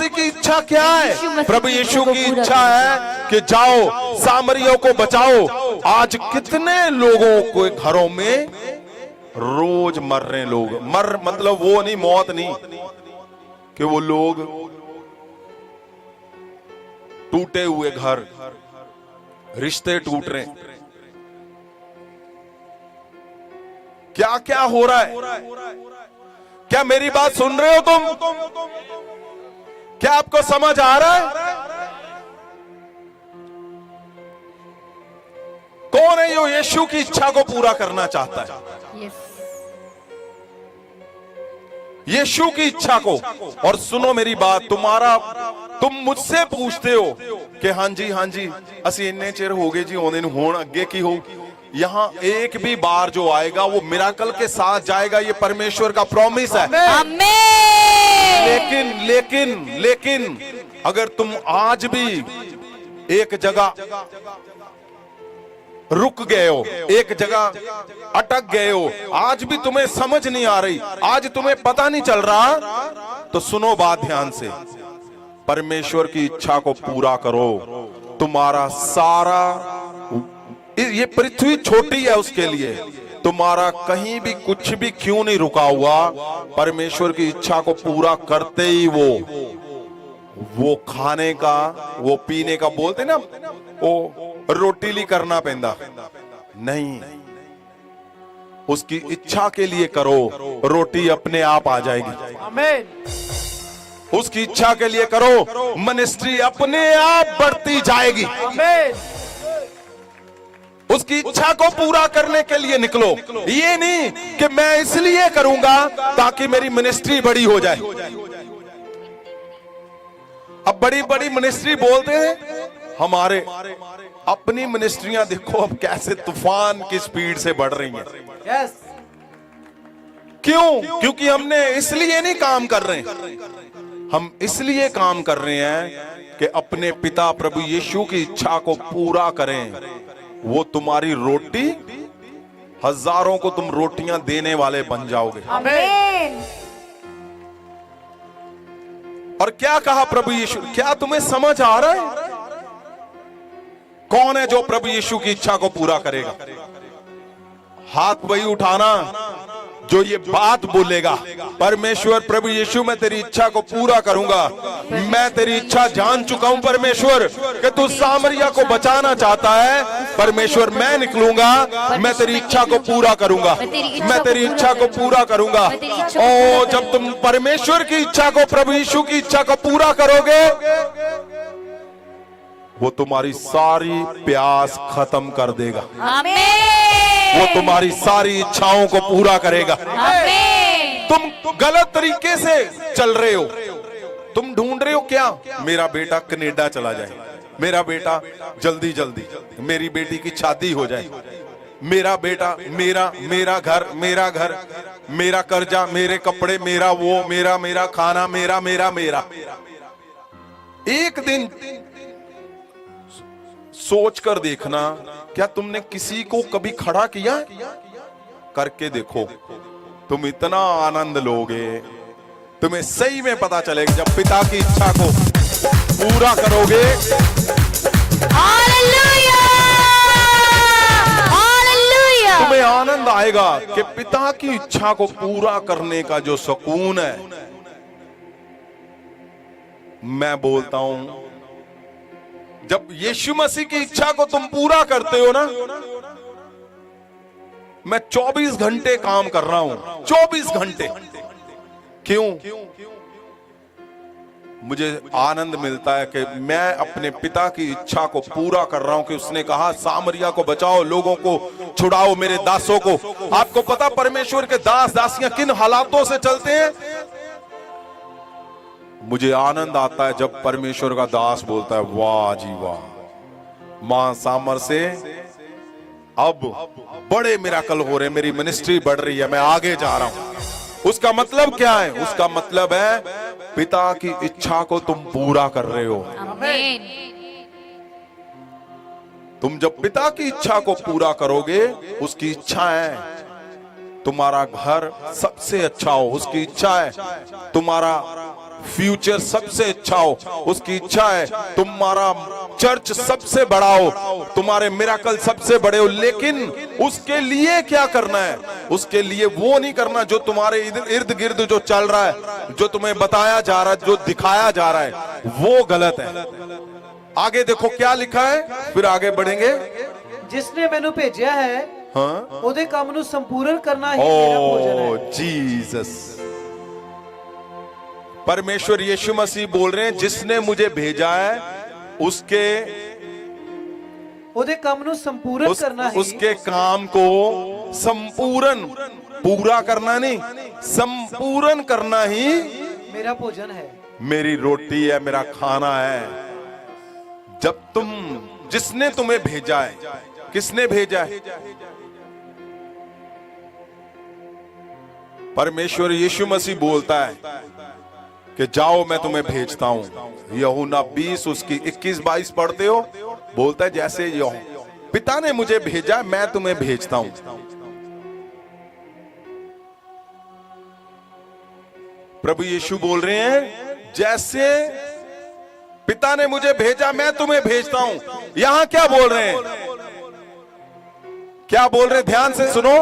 की इच्छा क्या है? प्रभु यीशु की इच्छा है कि जाओ सामरियों को बचाओ। आज कितने लोगों को घरों में रोज मर रहे लोग, मतलब वो नहीं, मौत नहीं, कि वो लोग टूटे हुए घर, रिश्ते टूट रहे, क्या क्या हो रहा है? क्या मेरी बात सुन रहे हो तुम? क्या आपको समझ आ रहा है? कौन है जो यीशु की इच्छा को पूरा करना चाहता है? यीशु की इच्छा को। और सुनो मेरी बात, तुम मुझसे पूछते हो कि हाँ जी असी इन्ने चिर हो गए जी होने होन अगे की हो। यहाँ एक भी बार जो आएगा वो मिराकल के साथ जाएगा, ये परमेश्वर का प्रॉमिस है। लेकिन अगर तुम आज भी एक जगह रुक गए हो, एक जगह अटक गए हो, आज भी तुम्हें समझ नहीं आ रही, आज तुम्हें पता नहीं चल रहा, तो सुनो बात ध्यान से। परमेश्वर की इच्छा को पूरा करो। तुम्हारा सारा, ये पृथ्वी छोटी है उसके लिए, तुम्हारा कहीं भी कुछ भी क्यों नहीं रुका हुआ, परमेश्वर की इच्छा को पूरा करते ही वो खाने का, वो पीने का, बोलते ना वो रोटीली करना पैंदा नहीं, उसकी इच्छा के लिए करो, रोटी अपने आप आ जाएगी। आमीन। उसकी इच्छा के लिए करो, मिनिस्ट्री अपने आप बढ़ती जाएगी। आमीन। उसकी इच्छा को पूरा करने के लिए निकलो। ये नहीं कि मैं इसलिए करूंगा ताकि मेरी मिनिस्ट्री बड़ी हो जाए। अब बड़ी बड़ी मिनिस्ट्री बोलते हैं, हमारे अपनी मिनिस्ट्रियां देखो अब कैसे तूफान की स्पीड से बढ़ रही हैं। यस। क्यों? क्योंकि हमने इसलिए नहीं काम कर रहे हैं, हम इसलिए काम कर रहे हैं कि अपने पिता प्रभु यीशु की इच्छा को पूरा करें। वो तुम्हारी रोटी, हजारों को तुम रोटियां देने वाले बन जाओगे। आमीन। और क्या कहा प्रभु यीशु? क्या तुम्हें समझ आ रहा है? कौन है जो प्रभु यीशु की इच्छा को पूरा करेगा? हाथ वही उठाना जो ये बात बोलेगा, परमेश्वर प्रभु यीशु मैं तेरी इच्छा को पूरा करूंगा। मैं तेरी इच्छा जान चुका हूं परमेश्वर कि तू सामरिया को बचाना चाहता है। परमेश्वर मैं निकलूंगा, मैं तेरी इच्छा को पूरा करूंगा, मैं तेरी इच्छा को पूरा करूंगा। ओ जब तुम परमेश्वर की इच्छा को, प्रभु यीशु की इच्छा को पूरा करोगे, वो तुम्हारी सारी प्यास खत्म कर देगा। आमीन। वो तुम्हारी सारी इच्छाओं को पूरा करेगा। आमीन। तुम गलत तरीके से चल रहे हो, तुम ढूंढ रहे हो क्या, मेरा बेटा कनाडा चला जाए, मेरा बेटा जल्दी जल्दी मेरी बेटी की शादी हो जाए, मेरा बेटा मेरा घर मेरा कर्जा, मेरे कपड़े, मेरा वो, मेरा खाना, मेरा। एक दिन सोच कर देखना, क्या तुमने किसी को कभी खड़ा किया? करके देखो, तुम इतना आनंद लोगे, तुम्हें सही में पता चलेगा जब पिता की इच्छा को पूरा करोगे। Hallelujah, hallelujah. तुम्हें आनंद आएगा कि पिता की इच्छा को पूरा करने का जो सुकून है। मैं बोलता हूं, जब यीशु मसीह की इच्छा को तुम पूरा करते हो ना, मैं 24 घंटे काम कर रहा हूं, 24 घंटे। क्यों? मुझे आनंद मिलता है कि मैं अपने पिता की इच्छा को पूरा कर रहा हूं, कि उसने कहा सामरिया को बचाओ, लोगों को छुड़ाओ, मेरे दासों को। आपको पता परमेश्वर के दास दासियां किन हालातों से चलते हैं? मुझे आनंद आता है जब परमेश्वर का दास बोलता है, वाह जी वाह, मां सामर से अब बड़े मिराकल हो रहे हैं, मेरी मिनिस्ट्री बढ़ रही है, मैं आगे जा रहा हूं। उसका मतलब क्या है? उसका मतलब है पिता की इच्छा को तुम पूरा कर रहे हो। आमीन। तुम जब पिता की इच्छा को पूरा करोगे, उसकी इच्छा है तुम्हारा घर सबसे अच्छा हो, उसकी इच्छा है तुम्हारा फ्यूचर सबसे अच्छा हो, उसकी इच्छा है तुम्हारा चर्च सबसे बड़ा हो, तुम्हारे मिराकल सबसे बड़े हो। लेकिन उसके लिए क्या करना है? उसके लिए वो नहीं करना जो तुम्हारे इर्द गिर्द जो चल रहा है, जो तुम्हें बताया जा रहा है, जो दिखाया जा रहा है, वो गलत है। आगे देखो क्या लिखा है, फिर आगे बढ़ेंगे। जिसने मैनू भेजा है, हाँ, ਉਹਦੇ ਕੰਮ ਨੂੰ ਸੰਪੂਰਨ ਕਰਨਾ ही मेरा भोजन ओ है। जीसस, परमेश्वर यीशु मसीह बोल रहे हैं, जिसने मुझे भेजा है उसके ਉਹਦੇ ਕੰਮ ਨੂੰ ਸੰਪੂਰਨ ਕਰਨਾ ही उसके काम को संपूर्ण, पूरा करना नहीं, संपूर्ण करना ही मेरा भोजन है। मेरी रोटी है, मेरा खाना है। जब तुम, जिसने तुम्हें भेजा है, किसने भेजा है? परमेश्वर यीशु मसीह बोलता है कि जाओ मैं तुम्हें भेजता हूं। यूहन्ना 20 उसकी 21-22 पढ़ते हो, बोलता है जैसे पिता ने मुझे भेजा, मैं तुम्हें भेजता हूं। प्रभु यीशु बोल रहे हैं, जैसे पिता ने मुझे भेजा मैं तुम्हें भेजता हूं। यहां क्या बोल रहे हैं? क्या बोल रहे हैं? ध्यान से सुनो।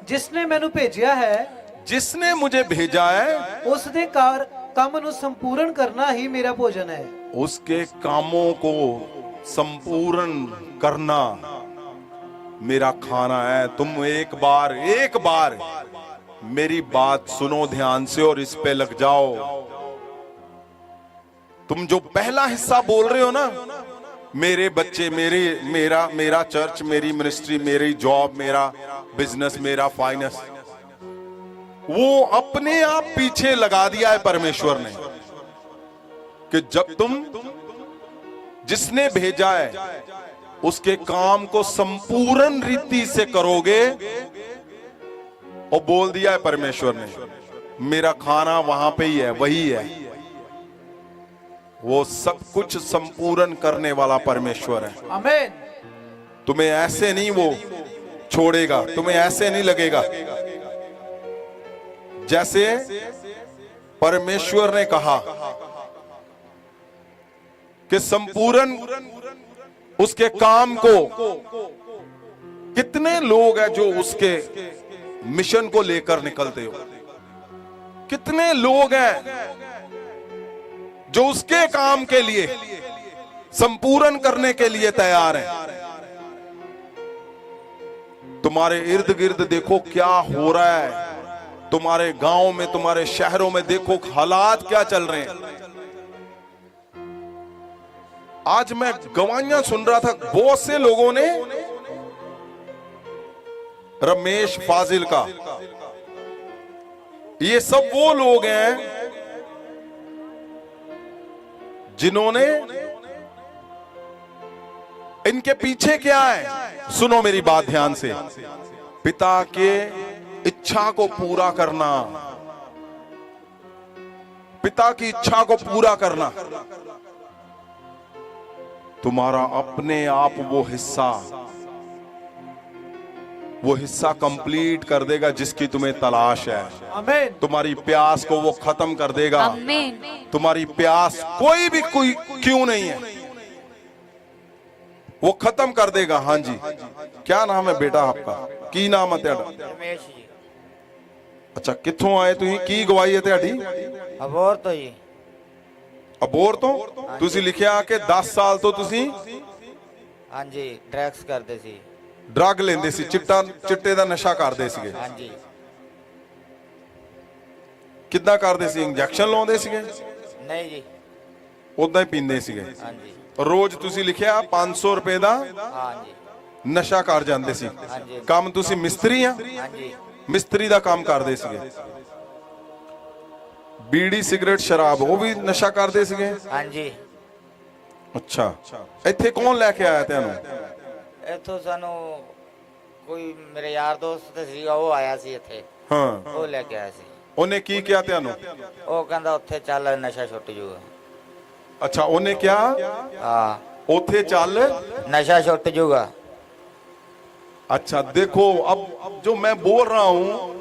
जिसने मैनू भेजा है, जिसने मुझे भेजा है, उसदे ਕੰਮ ਨੂੰ ਸੰਪੂਰਨ करना ही मेरा भोजन है। उसके कामों को संपूर्ण करना मेरा खाना है। तुम एक बार मेरी बात सुनो ध्यान से और इस पे लग जाओ। तुम जो पहला हिस्सा बोल रहे हो ना, मेरे बच्चे, मेरा चर्च, मेरी मिनिस्ट्री, मेरी जॉब, मेरा बिजनेस, मेरा फाइनेंस, वो अपने आप पीछे लगा दिया है परमेश्वर ने। कि जब तुम, जिसने भेजा है उसके काम को संपूर्ण रीति से करोगे, और बोल दिया है परमेश्वर ने, मेरा खाना वहां पे ही है, वही है। वो सब कुछ संपूर्ण करने वाला परमेश्वर है। आमीन। तुम्हें ऐसे नहीं वो छोड़ेगा, तुम्हें ऐसे नहीं लगेगा। जैसे परमेश्वर ने कहा कि संपूर्ण उसके काम को, कितने लोग हैं जो उसके मिशन को लेकर निकलते हो, कितने लोग हैं जो उसके काम के लिए, संपूर्ण करने के लिए तैयार हैं। तुम्हारे इर्द गिर्द देखो क्या हो रहा है, तुम्हारे गांव में, तुम्हारे शहरों में देखो हालात क्या चल रहे हैं। आज मैं गवाहियां सुन रहा था बहुत से लोगों ने, रमेश फाजिल का, ये सब वो लोग हैं जिन्होंने, इनके पीछे क्या है, सुनो मेरी बात ध्यान से, पिता के इच्छा को पूरा करना, पिता की इच्छा को पूरा करना। तुम्हारा अपने आप वो हिस्सा कंप्लीट कर देगा जिसकी तुम्हें तलाश है। आमीन। तुम्हारी प्यास को वो खत्म कर देगा। आमीन। तुम्हारी प्यास कोई क्यों नहीं है, वो खत्म कर देगा। हाँ जी, क्या नाम है बेटा आपका, की नाम है तेरा? रमेश जी। अच्छा, कित्थों आए तुम, की गवाही है तेरी? अबोर तो जी। अबोर तो तुसी लिखिया कि 10 साल तो तुसी हाँ जी, ड्रग्स करते सी। ड्रग लेंदे सी, चिट्टे दा नशा करदे सीगे। हाँ जी। किद्दां करदे सी, इंजेक्शन लाउंदे सीगे? नहीं जी। उदां ही पींदे सीगे। हाँ जी। रोज तुसी लिखिया 500 रुपए दा हाँ जी। नशा कर जांदे सी। हाँ जी। काम तुसी मिस्त्री आ? हाँ जी। मिस्त्री दा काम करदे सीगे। बीड़ी सिगरेट शराब वो भी नशा करदे सीगे? हाँ जी। अच्छा, ਇੱਥੇ कौन लेके आया तेनू? इथों सानू कोई मेरे यार दोस्त सीगा, वो आया सी इत्थे, हाँ, वो लेके आया सी। ਉਹਨੇ ਕੀ ਕਿਹਾ तेनू? ਉਹ ਕਹਿੰਦਾ ਉੱਥੇ ਚੱਲ ਨਸ਼ਾ ਛੁੱਟ ਜੂਗਾ। अच्छा, ਉਹਨੇ ਕਿਹਾ हाँ, ਉੱਥੇ ਚੱਲ। नशा छुट जूगा। अच्छा देखो, अब जो मैं बोल रहा हूं,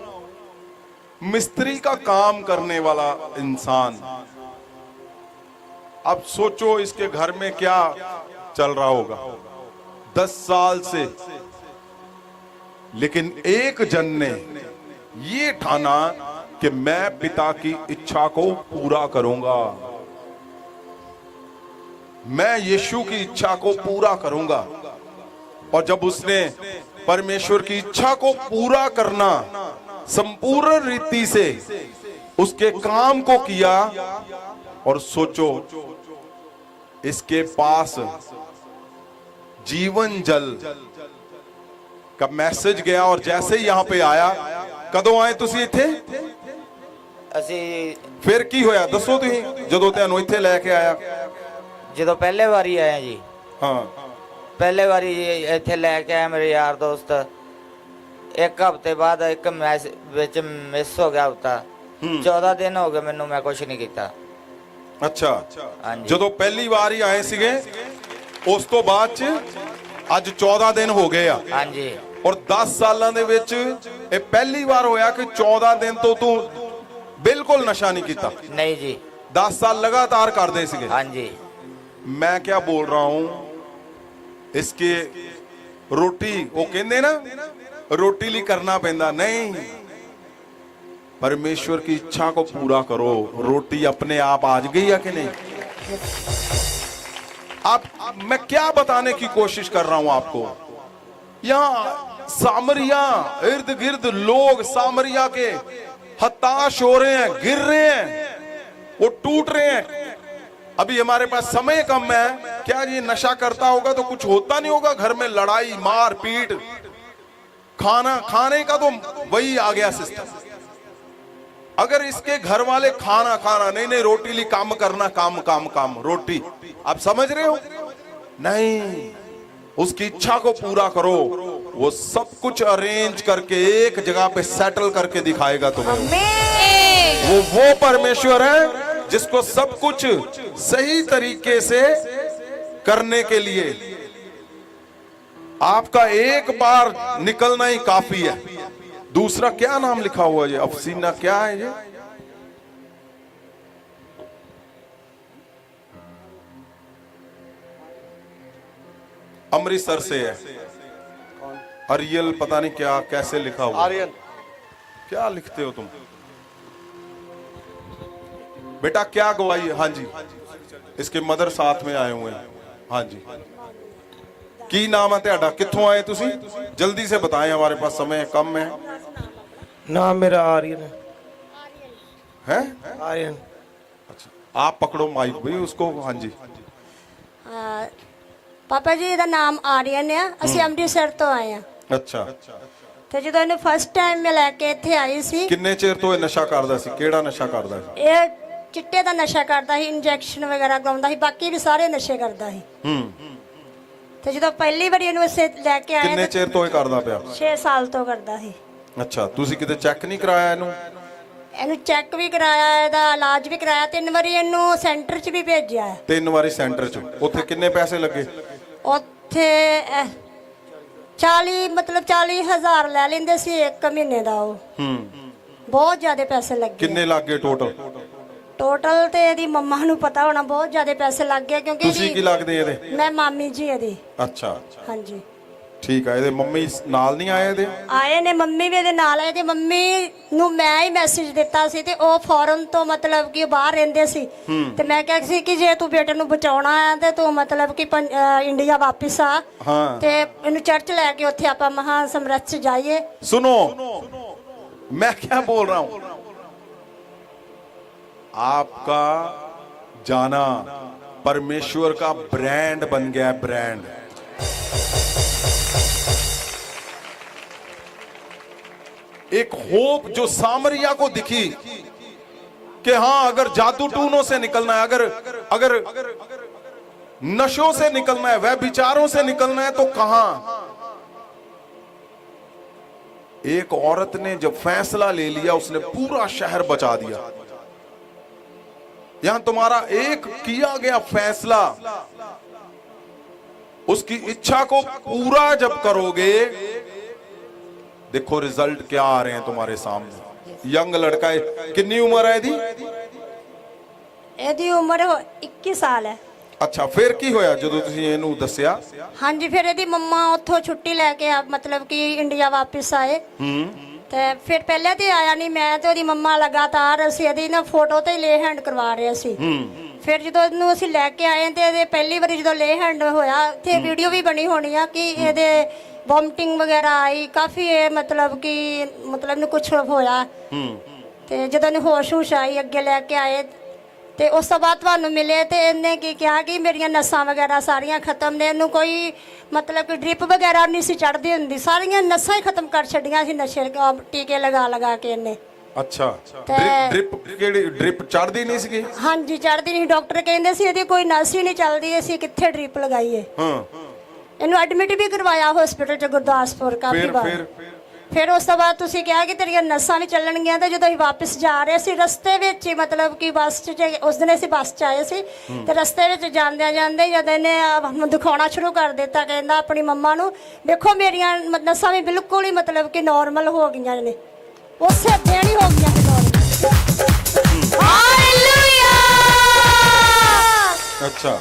मिस्त्री का काम करने वाला इंसान, अब सोचो इसके घर में क्या चल रहा होगा 10 साल से, लेकिन एक जन ने ये ठाना कि मैं पिता की इच्छा को पूरा करूंगा, मैं यीशु की इच्छा को पूरा करूंगा। और जब उसने परमेश्वर की इच्छा को पूरा करना संपूर्ण रीति से उसके काम को किया, और सोचो इसके पास जीवन जल का मैसेज गया, और जैसे ही यहां पे आया, कदों आए तुसी इत्थे? ਅਸੀਂ फिर की होया दसो तुसी, जदों तैनूं इत्थे लेके आया? ਜਦੋਂ ਪਹਿਲੇ ਵਾਰੀ ਆਏ ਜੀ, हाँ, ਪਹਿਲੇ ਵਾਰੀ ਇੱਥੇ ਲੈ ਕੇ ਆਇਆ ਮੇਰੇ ਯਾਰ ਦੋਸਤ, ਇੱਕ ਹਫ਼ਤੇ ਬਾਅਦ ਇੱਕ ਮੈਚ ਵਿੱਚ ਮਿਸ ਹੋ ਗਿਆ ਹਫ਼ਤਾ। 14 ਦਿਨ ਹੋ ਗਏ ਮੈਨੂੰ, ਮੈਂ ਕੁਝ ਨਹੀਂ ਕੀਤਾ। अच्छा, ਹਾਂਜੀ। ਜਦੋਂ ਪਹਿਲੀ ਵਾਰ ਹੀ ਆਏ ਸੀਗੇ, ਉਸ ਤੋਂ ਬਾਅਦ ਚ ਅੱਜ 14 ਦਿਨ ਹੋ ਗਏ ਆ, ਹਾਂਜੀ। ਔਰ 10 ਸਾਲਾਂ ਦੇ ਵਿੱਚ ਇਹ ਪਹਿਲੀ ਵਾਰ ਹੋਇਆ ਕਿ 14 ਦਿਨ ਤੋਂ ਤੂੰ ਬਿਲਕੁਲ ਨਸ਼ਾ ਨਹੀਂ ਕੀਤਾ। ਨਹੀਂ ਜੀ। 10 साल लगातार करते ਸੀਗੇ। ਹਾਂਜੀ। मैं क्या बोल रहा हूं, इसके रोटी वो कहते ना, रोटी ली करना पैंदा नहीं, परमेश्वर की इच्छा को पूरा करो, रोटी अपने आप आ गई है कि नहीं? आप मैं क्या बताने की कोशिश कर रहा हूं आपको, यहां सामरिया इर्द गिर्द लोग सामरिया के हताश हो रहे हैं, गिर रहे हैं, वो टूट रहे हैं। अभी हमारे पास समय कम है, क्या ये नशा करता होगा तो कुछ होता नहीं होगा, घर में लड़ाई मार पीट, खाने का तो वही आ गया सिस्टम। अगर इसके घर वाले खाना नहीं, रोटी ली काम करना, काम रोटी, आप समझ रहे हो? नहीं, उसकी इच्छा को पूरा करो, वो सब कुछ अरेंज करके एक जगह पे सेटल करके दिखाएगा तुम्हें। आमीन। वो परमेश्वर है जिसको सब कुछ सही तरीके से करने के लिए आपका एक बार निकलना ही काफी है। दूसरा क्या नाम लिखा हुआ है? अफसीना क्या है ये? अमृतसर से है, अरियल पता नहीं क्या कैसे लिखा हुआ। आर्यन। क्या लिखते हो तुम बेटा, क्या गवाही? हाँ जी, इसके मदर साथ में आए हुए हैं। हाँ जी, की नाम है तेरा, कित्थों आए तुसी? जल्दी से बताएं, हमारे पास समय कम है। नाम मेरा आर्यन है। हैं? आर्यन। अच्छा, आप पकड़ो माइक भाई उसको। हाँ जी, ਪਾਪਾ ਜੀ ਦਾ ਨਾਮ ਆਰੀਅਨ ਆ। ਅਸੀਂ ਅੰਮ੍ਰਿਤਸਰ ਤੋਂ ਆਏ ਆ ਅੱਛਾ, ਤੇ ਜਦੋਂ ਇਹਨੂੰ ਫਸਟ ਟਾਈਮ ਮੈਂ ਲੈ ਕੇ ਇੱਥੇ ਆਈ ਸੀ, ਕਿੰਨੇ ਚਿਰ ਤੋਂ ਇਹ ਨਸ਼ਾ ਕਰਦਾ ਸੀ? ਕਿਹੜਾ ਨਸ਼ਾ ਕਰਦਾ ਸੀ? ਇਹ ਚਿੱਟੇ ਦਾ ਨਸ਼ਾ ਕਰਦਾ ਸੀ, ਇੰਜੈਕਸ਼ਨ ਵਗੈਰਾ ਲਾਉਂਦਾ ਸੀ, ਬਾਕੀ ਵੀ ਸਾਰੇ ਨਸ਼ੇ ਕਰਦਾ ਸੀ। ਤੇ ਜਦੋਂ ਪਹਿਲੀ ਵਾਰੀ ਇਹਨੂੰ ਇੱਥੇ ਲੈ ਕੇ ਆਏ ਕਿੰਨੇ ਚਿਰ ਤੋਂ ਇਹ ਕਰਦਾ ਪਿਆ? 6 ਸਾਲ ਤੋਂ ਕਰਦਾ ਸੀ। ਅੱਛਾ, ਤੁਸੀਂ ਕਿਤੇ ਚੈੱਕ ਨਹੀਂ ਕਰਾਇਆ ਇਹਨੂੰ? ਇਹਨੂੰ ਚੈੱਕ ਵੀ ਕਰਾਇਆ, ਇਹਦਾ ਇਲਾਜ ਵੀ ਕਰਾਇਆ, 3 ਵਾਰੀ ਇਹਨੂੰ ਸੈਂਟਰ 'ਚ ਵੀ ਭੇਜਿਆ ਹੈ। 3 ਵਾਰੀ ਸੈਂਟਰ 'ਚ। ਉੱਥੇ ਕਿੰਨੇ ਪੈਸੇ ਲੱਗੇ? ਉੱਥੇ 40,000 ਲੈ ਲੈਂਦੇ ਸੀ 1 ਮਹੀਨੇ ਦਾ। ਉਹ ਬਹੁਤ ਜ਼ਿਆਦਾ ਪੈਸੇ ਲੱਗੇ। ਕਿੰਨੇ ਲੱਗ ਗਏ ਟੋਟਲ? ਟੋਟਲ ਤੇ ਇਹਦੀ ਮੰਮਾ ਨੂੰ ਪਤਾ ਹੋਣਾ, ਬਹੁਤ ਜ਼ਿਆਦਾ ਪੈਸੇ ਲੱਗ ਗਏ ਕਿਉਂਕਿ ਤੁਸੀਂ ਕੀ ਲੱਗਦੇ ਇਹਦੇ? ਮੈਂ ਮਾਮੀ ਜੀ ਇਹਦੀ। ਅੱਛਾ, ਹਾਂਜੀ ਠੀਕ ਆ। ਇਹਦੇ ਮੰਮੀ ਨਾਲ ਨਹੀਂ ਆਏ? ਇਹਦੇ ਆਏ ਨੇ, ਮੰਮੀ ਵੀ ਇਹਦੇ ਨਾਲ ਆਏ। ਤੇ ਮੰਮੀ ਨੂੰ ਮੈਂ ਹੀ ਮੈਸੇਜ ਦਿੱਤਾ ਸੀ ਤੇ ਉਹ ਫੌਰਨ ਤੋਂ ਮਤਲਬ ਕਿ ਬਾਹਰ ਰਹਿੰਦੇ ਸੀ। ਤੇ ਮੈਂ ਕਿਹਾ ਸੀ ਕਿ ਜੇ ਤੂੰ ਬੇਟੇ ਨੂੰ ਬਚਾਉਣਾ ਹੈ ਤੇ ਤੂੰ ਮਤਲਬ ਕਿ ਇੰਡੀਆ ਵਾਪਿਸ ਆ ਤੇ ਇਹਨੂੰ ਚਰਚ ਲੈ ਕੇ ਉੱਥੇ ਆਪਾਂ ਮਹਾ ਸਮਰਥ 'ਚ ਜਾਈਏ। सुनो, मैं क्या बोल रहा हूं? आपका जाना परमेश्वर का ब्रांड बन गया है, ब्रांड। एक होप जो सामरिया को दिखी कि हां, अगर जादू टूनों से निकलना है, अगर नशों से निकलना है, वह विचारों से निकलना है, तो कहां? एक औरत ने जब फैसला ले लिया, उसने पूरा शहर बचा दिया। यहां तुम्हारा एक किया गया फैसला, उसकी इच्छा को पूरा जब करोगे, देखो रिजल्ट क्या आ रहे हैं तुम्हारे सामने। यंग लड़का है, कितनी उम्र है दी? ਇਹਦੀ ਉਮਰ 21 ਸਾਲ ਹੈ। ਅੱਛਾ, ਫਿਰ ਕੀ ਹੋਇਆ ਜਦੋਂ ਤੁਸੀਂ ਇਹਨੂੰ ਦੱਸਿਆ? ਹਾਂਜੀ, ਫਿਰ ਇਹਦੀ ਮੰਮਾ ਉੱਥੋਂ ਛੁੱਟੀ ਲੈ ਕੇ ਮਤਲਬ ਕਿ ਇੰਡੀਆ ਵਾਪਿਸ ਆਏ। ਤੇ ਫਿਰ ਪਹਿਲੇ ਤੇ ਆਇਆ ਨਹੀਂ, ਮੈਂ ਤੇ ਉਹਦੀ ਮੰਮਾ ਲਗਾਤਾਰ ਅਸੀਂ ਇਹਦੀ ਨਾ ਫੋਟੋ ਤੇ ਲੇ ਹੈਂਡ ਕਰਵਾ ਰਹੇ ਸੀ। ਫਿਰ ਜਦੋਂ ਇਹਨੂੰ ਅਸੀਂ ਲੈ ਕੇ ਆਏ ਤੇ ਇਹਦੇ ਪਹਿਲੀ ਵਾਰੀ ਜਦੋਂ ਲੇ ਹੈਂਡ ਹੋਇਆ ਤੇ ਵੀਡੀਓ ਵੀ ਬਣੀ ਹੋਣੀ ਆ ਕਿ ਇਹਦੇ ਵੋਮਟਿੰਗ ਵਗੈਰਾ ਆਈ ਕਾਫੀ। ਇਹ ਮਤਲਬ ਨੂੰ ਕੁਝ ਹੋਇਆ। ਤੇ ਜਦੋਂ ਇਹਨੂੰ ਹੋਸ਼ ਆਈ, ਅੱਗੇ ਲੈ ਕੇ ਆਏ ਤੇ ਉਸ ਤੋਂ ਬਾਅਦ ਤੁਹਾਨੂੰ ਮਿਲੇ ਤੇ ਇਹਨੇ ਕੀ ਕਿਹਾ ਕਿ ਮੇਰੀਆਂ ਨਸਾਂ ਵਗੈਰਾ ਸਾਰੀਆਂ ਖਤਮ ਨੇ। ਇਹਨੂੰ ਕੋਈ ਮਤਲਬ ਕਿ ਡ੍ਰਿਪ ਵਗੈਰਾ ਨਹੀਂ ਸੀ ਚੜਦੀ ਹੁੰਦੀ, ਸਾਰੀਆਂ ਨਸਾਂ ਹੀ ਖਤਮ ਕਰ ਛੱਡੀਆਂ ਸੀ ਨਸ਼ੇ ਟੀਕੇ ਲਗਾ ਕੇ ਇਹਨੇ। ਅੱਛਾ, ਡ੍ਰਿਪ ਚੜਦੀ ਨਹੀਂ ਸੀਗੀ? ਹਾਂਜੀ, ਚੜਦੀ ਨਹੀਂ। ਡਾਕਟਰ ਕਹਿੰਦੇ ਸੀ ਇਹਦੀ ਕੋਈ ਨਸ ਹੀ ਨਹੀਂ ਚੱਲਦੀ, ਅਸੀਂ ਕਿੱਥੇ ਡ੍ਰਿਪ ਲਗਾਈਏ। ਇਹਨੂੰ ਐਡਮਿਟ ਵੀ ਕਰਵਾਇਆ ਹਸਪੀਟਲ 'ਚ ਗੁਰਦਾਸਪੁਰ ਕਾਫੀ ਵਾਰ। ਫਿਰ ਉਸ ਤੋਂ ਬਾਅਦ ਤੁਸੀਂ ਕਿਹਾ ਕਿ ਤੇਰੀਆਂ ਨਸਾਂ ਵੀ ਚੱਲਣਗੀਆਂ। ਤੇ ਜਦੋਂ ਅਸੀਂ ਵਾਪਸ ਜਾ ਰਹੇ ਸੀ, ਰਸਤੇ ਵਿੱਚ ਹੀ ਮਤਲਬ ਕਿ ਬੱਸ 'ਚ ਉਸ ਦਿਨ ਅਸੀਂ ਬੱਸ 'ਚ ਆਏ ਸੀ ਤੇ ਰਸਤੇ ਵਿੱਚ ਜਾਂਦੇ ਜਦ ਇਹਨੇ ਦਿਖਾਉਣਾ ਸ਼ੁਰੂ ਕਰ ਦਿੱਤਾ, ਕਹਿੰਦਾ ਆਪਣੀ ਮੰਮਾ ਨੂੰ, ਵੇਖੋ ਮੇਰੀਆਂ ਨਸਾਂ ਵੀ ਬਿਲਕੁਲ ਹੀ ਮਤਲਬ ਕਿ ਨਾਰਮਲ ਹੋ ਗਈਆਂ ਨੇ। ਉਸੇ ਦਿਨ ਹੀ ਹੋ ਗਈਆਂ ਸੀ ਨਾਰਮਲ। ਹਾਲੇਲੂਇਆ। ਅੱਛਾ,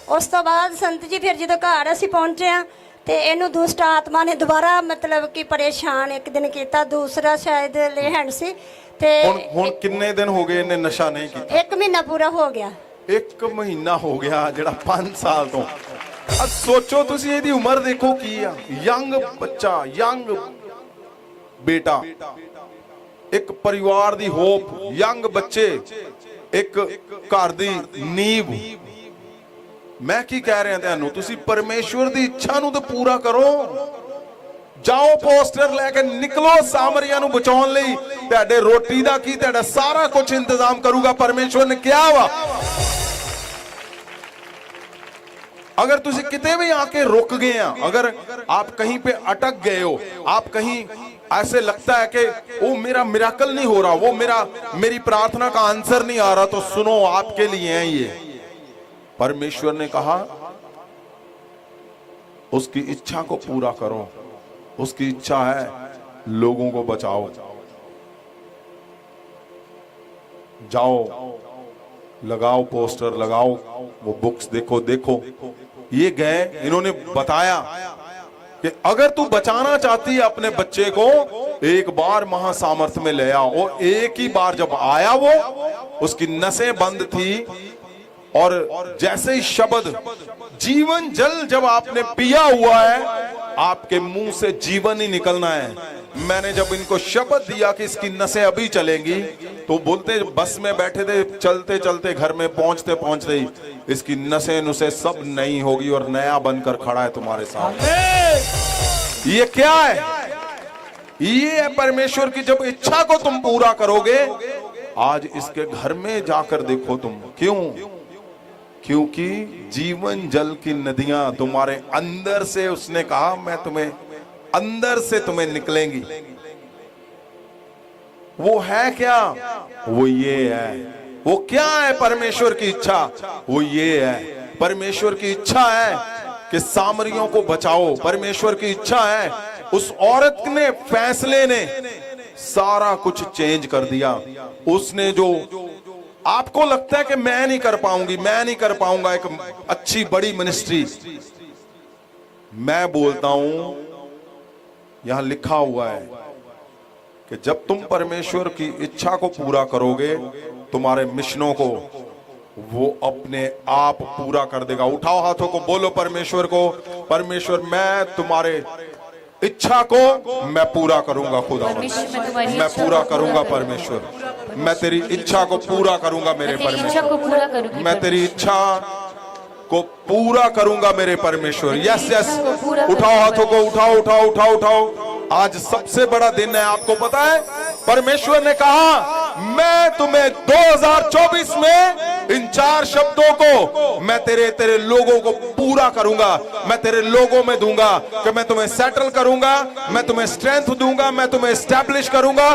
ਉਸ ਤੋਂ ਬਾਅਦ ਸੰਤ ਜੀ ਫਿਰ ਜਦੋਂ ਘਰ ਅਸੀਂ ਪਹੁੰਚੇ ਆ ਤੇ ਇਹਨੂੰ ਦੁਸ਼ਟ ਆਤਮਾ ਨੇ ਦੁਬਾਰਾ ਮਤਲਬ ਕਿ ਪਰੇਸ਼ਾਨ ਇੱਕ ਦਿਨ ਕੀਤਾ। ਦੂਸਰਾ ਸ਼ਾਇਦ ਲੇ ਹੈਂਡ ਸੀ। ਤੇ ਹੁਣ ਕਿੰਨੇ ਦਿਨ ਹੋ ਗਏ ਇਹਨੇ ਨਸ਼ਾ ਨਹੀਂ ਕੀਤਾ? 1 ਮਹੀਨਾ ਪੂਰਾ ਹੋ ਗਿਆ। 1 ਮਹੀਨਾ ਹੋ ਗਿਆ, ਜਿਹੜਾ 5 ਸਾਲ ਤੋਂ। ਅੱਜ ਸੋਚੋ ਤੁਸੀਂ, ਇਹਦੀ ਉਮਰ ਦੇਖੋ ਕੀ ਆ। ਯੰਗ ਬੱਚਾ, ਯੰਗ ਬੇਟਾ, ਇੱਕ ਪਰਿਵਾਰ ਦੀ ਹੋਪ। ਯੰਗ ਬੱਚੇ, ਇੱਕ ਘਰ ਦੀ ਨੀਂव। ਮੈਂ ਕੀ ਕਹਿ ਰਿਹਾ ਤੁਹਾਨੂੰ, ਤੁਸੀਂ ਪਰਮੇਸ਼ਵਰ ਦੀ ਇੱਛਾ ਨੂੰ ਤਾਂ ਪੂਰਾ ਕਰੋ। ਜਾਓ, ਪੋਸਟਰ ਲੈ ਕੇ ਨਿਕਲੋ ਸਾਮਰੀਆ ਨੂੰ ਬਚਾਉਣ ਲਈ। ਤੁਹਾਡੇ ਰੋਟੀ ਦਾ ਕੀ, ਤੁਹਾਡਾ ਸਾਰਾ ਕੁਝ ਇੰਤਜ਼ਾਮ ਕਰੂਗਾ ਪਰਮੇਸ਼ਵਰ ਨੇ ਕਿਹਾ ਵਾ। अगर तुसी किते भी आके रुक गए हैं, अगर आप कहीं पे अटक गए हो, आप कहीं ऐसे लगता है कि वो मेरा मिराकल नहीं हो रहा, वो मेरी प्रार्थना का आंसर नहीं आ रहा, तो सुनो, आपके लिए है ये। परमेश्वर ने कहा उसकी इच्छा को पूरा करो। उसकी इच्छा है लोगों को बचाओ। जाओ, लगाओ पोस्टर, लगाओ वो बुक्स, देखो। ये गए, इन्होंने बताया कि अगर तू बचाना चाहती है अपने बच्चे को, एक बार महासामर्थ्य में ले आओ। और एक ही बार जब आया वो, उसकी नसें बंद थी और जैसे ही शब्द जीवन जल जब आपने पिया हुआ है, आपके मुंह से जीवन ही निकलना है। मैंने जब इनको शब्द दिया कि इसकी नसें अभी चलेंगी, तो बोलते बस में बैठे थे, चलते चलते घर में पहुंचते पहुंचते ही इसकी नसें नुसें सब नई होगी और नया बनकर खड़ा है तुम्हारे सामने। ये क्या है? ये है परमेश्वर की जब इच्छा को तुम पूरा करोगे। आज इसके घर में जाकर देखो तुम, क्यों? क्योंकि जीवन जल की नदियां तुम्हारे अंदर से, उसने कहा मैं तुम्हें अंदर से तुम्हें निकलेंगी। वो है क्या? वो ये है। वो क्या है परमेश्वर की इच्छा? वो ये है। परमेश्वर की इच्छा है कि सामरियों को बचाओ। परमेश्वर की इच्छा है, उस औरत ने, फैसले ने सारा कुछ चेंज कर दिया। उसने जो आपको लगता है कि मैं नहीं कर पाऊंगी, मैं नहीं कर पाऊंगा एक अच्छी बड़ी मिनिस्ट्री, मैं बोलता हूं यहां लिखा हुआ है कि जब तुम परमेश्वर की इच्छा को पूरा करोगे, तुम्हारे मिशनों को वो अपने आप पूरा कर देगा। उठाओ हाथों को, बोलो परमेश्वर को, परमेश्वर मैं तुम्हारे इच्छा को मैं पूरा करूंगा। खुदा मैं पूरा करूंगा परमेश्वर, मैं तेरी इच्छा को पूरा करूंगा मेरे परमेश्वर, मैं तेरी इच्छा को पूरा करूंगा मेरे परमेश्वर। यस यस, उठाओ हाथों को, उठाओ उठाओ उठाओ उठाओ। आज सबसे बड़ा दिन है, आपको पता है परमेश्वर ने कहा मैं तुम्हें 2024 में इन 4 शब्दों को मैं तेरे लोगों को पूरा करूंगा। मैं तेरे लोगों में दूंगा कि मैं तुम्हें सेटल करूंगा, मैं तुम्हें स्ट्रेंथ दूंगा, मैं तुम्हें एस्टैब्लिश करूंगा,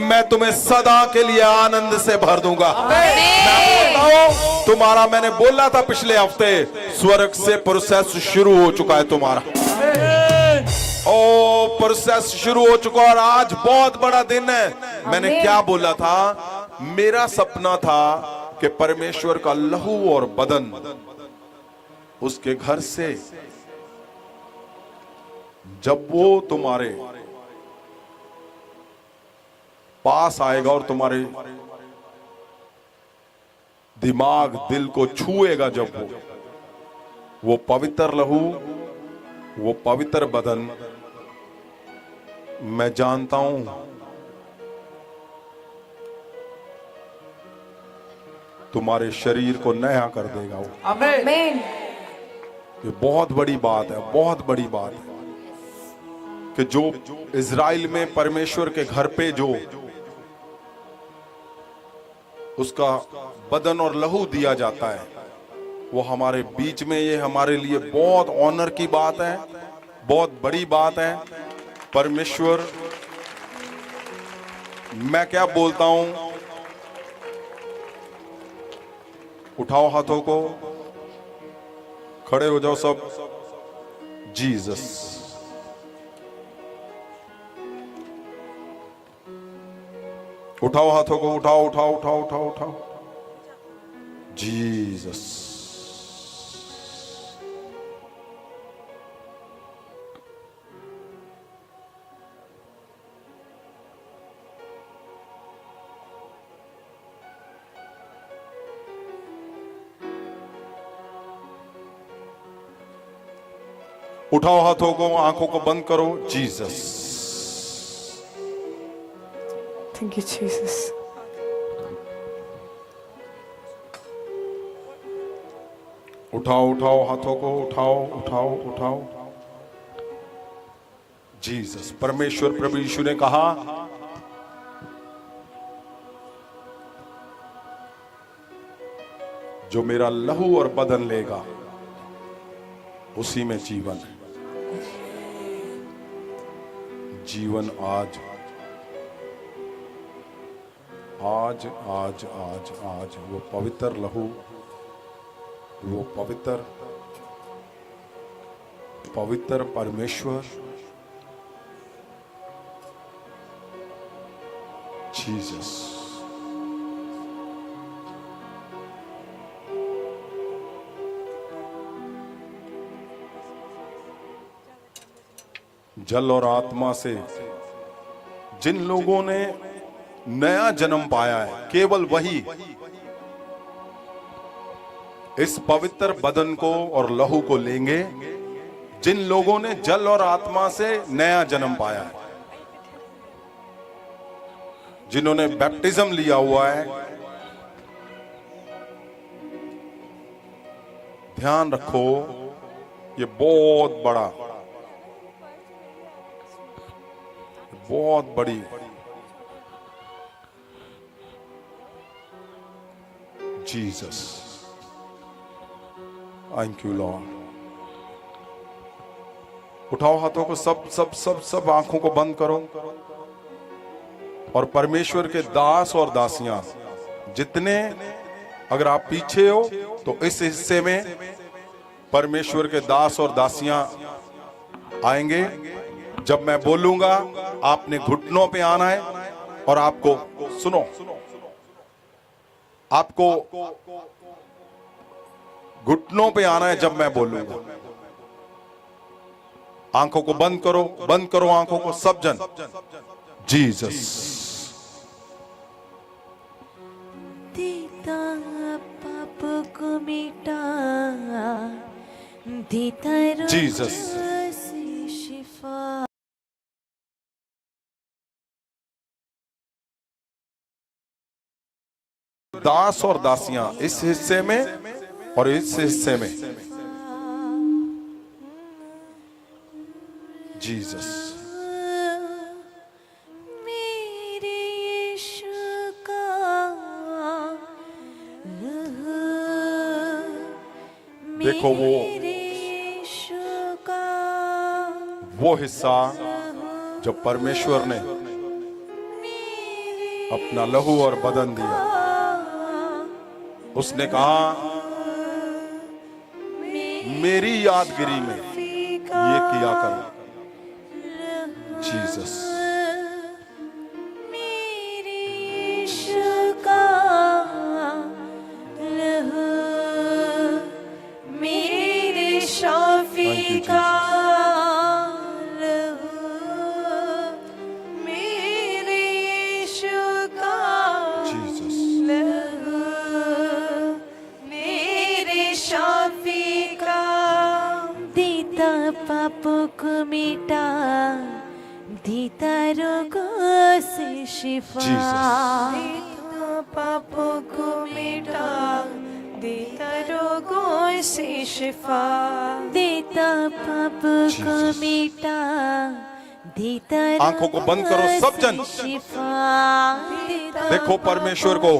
मैं तुम्हें सदा के लिए आनंद से भर दूंगा। मैं बोलता हूं, तुम्हारा मैंने बोला था पिछले हफ्ते, स्वर्ग से प्रोसेस शुरू हो चुका है तुम्हारा। ओ प्रोसेस शुरू हो चुका और आज बहुत बड़ा दिन है। मैंने क्या बोला था? मेरा सपना था कि परमेश्वर का लहू और बदन उसके घर से जब वो तुम्हारे पास आएगा और तुम्हारे दिमाग दिल को छुएगा, जब वो पवित्र लहू, वो पवित्र बदन, मैं जानता हूं तुम्हारे शरीर को नया कर देगा वो। आमीन। ये बहुत बड़ी बात है, बहुत बड़ी बात है कि जो इज़राइल में परमेश्वर के घर पे जो उसका बदन और लहू दिया जाता है, वो हमारे बीच में, ये हमारे लिए बहुत ऑनर की बात है, बहुत बड़ी बात है। परमेश्वर, मैं क्या बोलता हूं, उठाओ हाथों को, खड़े हो जाओ सब। जीसस, उठाओ हाथों को, उठाओ उठाओ उठाओ उठाओ उठाओ। जीसस, उठाओ हाथों को, आंखों को बंद करो। Jesus, thank you Jesus. उठाओ उठाओ हाथों को, उठाओ उठाओ उठाओ। जीसस, परमेश्वर प्रभु यीशु ने कहा जो मेरा लहू और बदन लेगा उसी में जीवन है। जीवन आज आज आज आज आज वो पवित्र लहू, वो पवित्र पवित्र परमेश्वर जीसस, जल और आत्मा से जिन लोगों ने नया जन्म पाया है, केवल वही इस पवित्र बदन को और लहू को लेंगे। जिन लोगों ने जल और आत्मा से नया जन्म पाया है, जिन्होंने बैप्टिज्म लिया हुआ है, ध्यान रखो, ये बहुत बड़ी जीसस, थैंक यू लॉर्ड। उठाओ हाथों को, सब आंखों को बंद करो और परमेश्वर के दास और दासियां जितने, अगर आप पीछे हो तो इस हिस्से में परमेश्वर के दास और दासियां आएंगे। जब मैं बोलूंगा आपने घुटनों पे आना है और आपको सुनो, आपको घुटनों पे आना है जब मैं बोलूंगा। आंखों को बंद करो आंखों को, सब जन। जीसस। देता पाप को मिटा, देता रोग जीसस। से शिफा। दास और दासियां इस हिस्से में और इस हिस्से में। जीसस। मेरे यीशु का लहू, देखो मेरे यीशु का वो हिस्सा जब परमेश्वर ने अपना लहू और बदन दिया, उसने कहा मेरी यादगिरी में ये किया करो। जीसस। मेरे यीशु का लहू, मेरे शाफी का लहू, मेरे यीशु का जीसस। लहू, मेरे शाफी का। देता पापों को मिटा, देता रोगों से शिफा। देता पापों को मिटा, देता रोगों से शिफा। देता पापों को मिटा, देता आंखों को बंद करो सब जन। शिफा। देखो परमेश्वर को,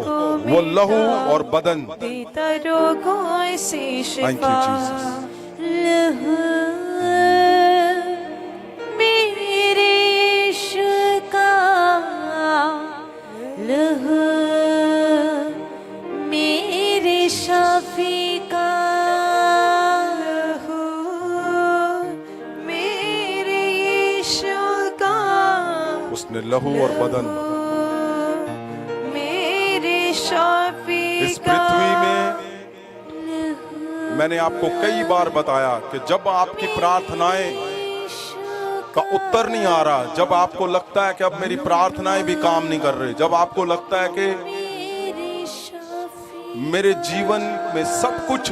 वो लहू और बदन। देता रोगों से थैंक शिफा। You Jesus. लहू मेरे यीशु का, लहू मेरे शाफी का, लहू मेरे यीशु का। उसने लहू और बदन मेरे शाफी इस पृथ्वी में। मैंने आपको कई बार बताया कि जब आपकी प्रार्थनाएं का उत्तर नहीं आ रहा, जब आपको लगता है कि अब मेरी प्रार्थनाएं भी काम नहीं कर रही, जब आपको लगता है कि मेरे जीवन में सब कुछ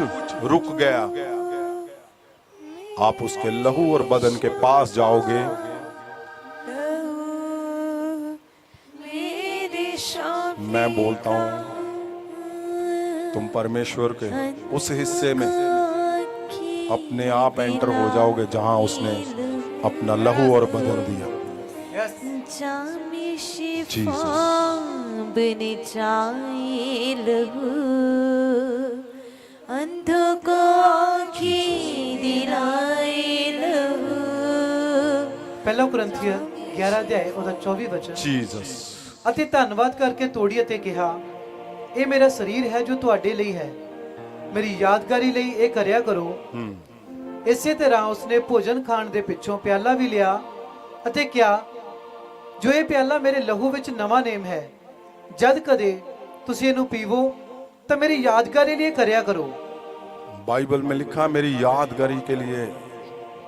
रुक गया, आप उसके लहू और बदन के पास जाओगे। मैं बोलता हूं तुम परमेश्वर के उस हिस्से में अपने आप एंटर हो जाओगे जहां उसने अपना लहू और बदन दिया। जामे शिफा बन जाए लहू, अंधों को आँखें दिलाए लहू। ਪਹਿਲਾ ਕੁਰਿੰਥੀਆਂ 11 ਅਧਿਆਇ ਉਹਦਾ 24 ਵਚਨ। जीसस। ਅਤੇ ਧੰਨਵਾਦ ਕਰਕੇ ਤੋੜੀ ਅਤੇ ਕਿਹਾ, ਇਹ ਮੇਰਾ ਸਰੀਰ ਹੈ ਜੋ ਤੁਹਾਡੇ ਲਈ ਹੈ, ਮੇਰੀ ਯਾਦਗਾਰੀ ਲਈ ਇਹ ਕਰਿਆ ਕਰੋ। ਇਸੇ ਤਰ੍ਹਾਂ ਉਸਨੇ ਭੋਜਨ ਖਾਣ ਦੇ ਪਿੱਛੋਂ ਪਿਆਲਾ ਵੀ ਲਿਆ ਅਤੇ ਕਿਹਾ, ਜੋ ਇਹ ਪਿਆਲਾ ਮੇਰੇ ਲਹੂ ਵਿੱਚ ਨਵਾਂ ਨੇਮ ਹੈ, ਜਦ ਕਦੇ ਤੁਸੀਂ ਇਹਨੂੰ ਪੀਵੋ ਤਾਂ ਮੇਰੀ ਯਾਦਗਾਰੀ ਲਈ ਕਰਿਆ ਕਰੋ। बाइबल में लिखा मेरी यादगारी के लिए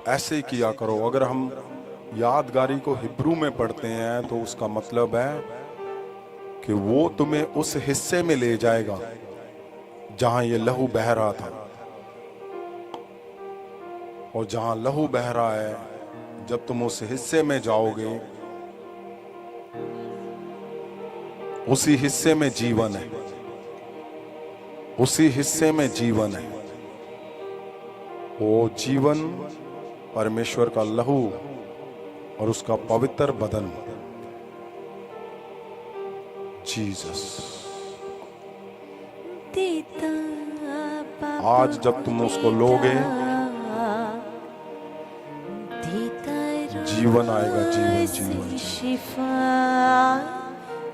ऐसे ही किया करो। अगर हम यादगारी को हिब्रू में पढ़ते हैं तो उसका मतलब है कि वो तुम्हें उस हिस्से में ले जाएगा जहां ये लहू बह रहा था। और जहां लहू बह रहा है, जब तुम उस हिस्से में जाओगे उसी हिस्से में जीवन है, उसी हिस्से में जीवन है। वो जीवन परमेश्वर का लहू और उसका पवित्र बदन। जीसस, आज जब तुम उसको लोगे जीवन आएगा, जीवन जीवन।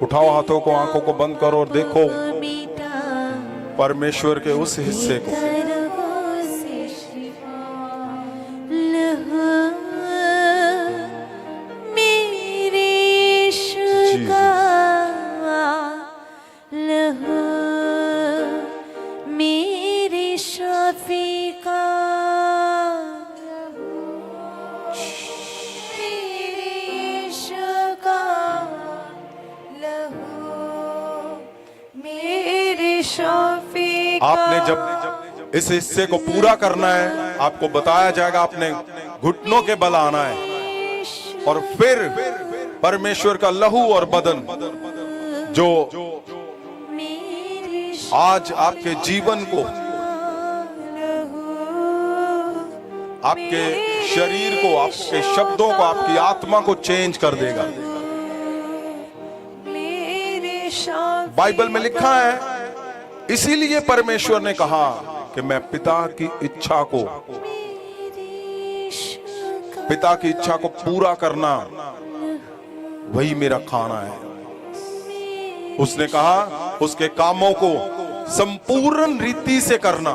उठाओ हाथों को, आंखों को बंद करो और देखो परमेश्वर के उस हिस्से को। आपने जब इस हिस्से को पूरा करना है, आपको बताया जाएगा आपने घुटनों के बल आना है और फिर परमेश्वर का लहू और बदन जो आज आपके जीवन को, आपके शरीर को, आपके शब्दों को, आपकी आत्मा को चेंज कर देगा। बाइबल में लिखा है, इसीलिए परमेश्वर ने कहा कि मैं पिता की इच्छा को पूरा करना वही मेरा खाना है। उसने कहा उसके कामों को संपूर्ण रीति से करना।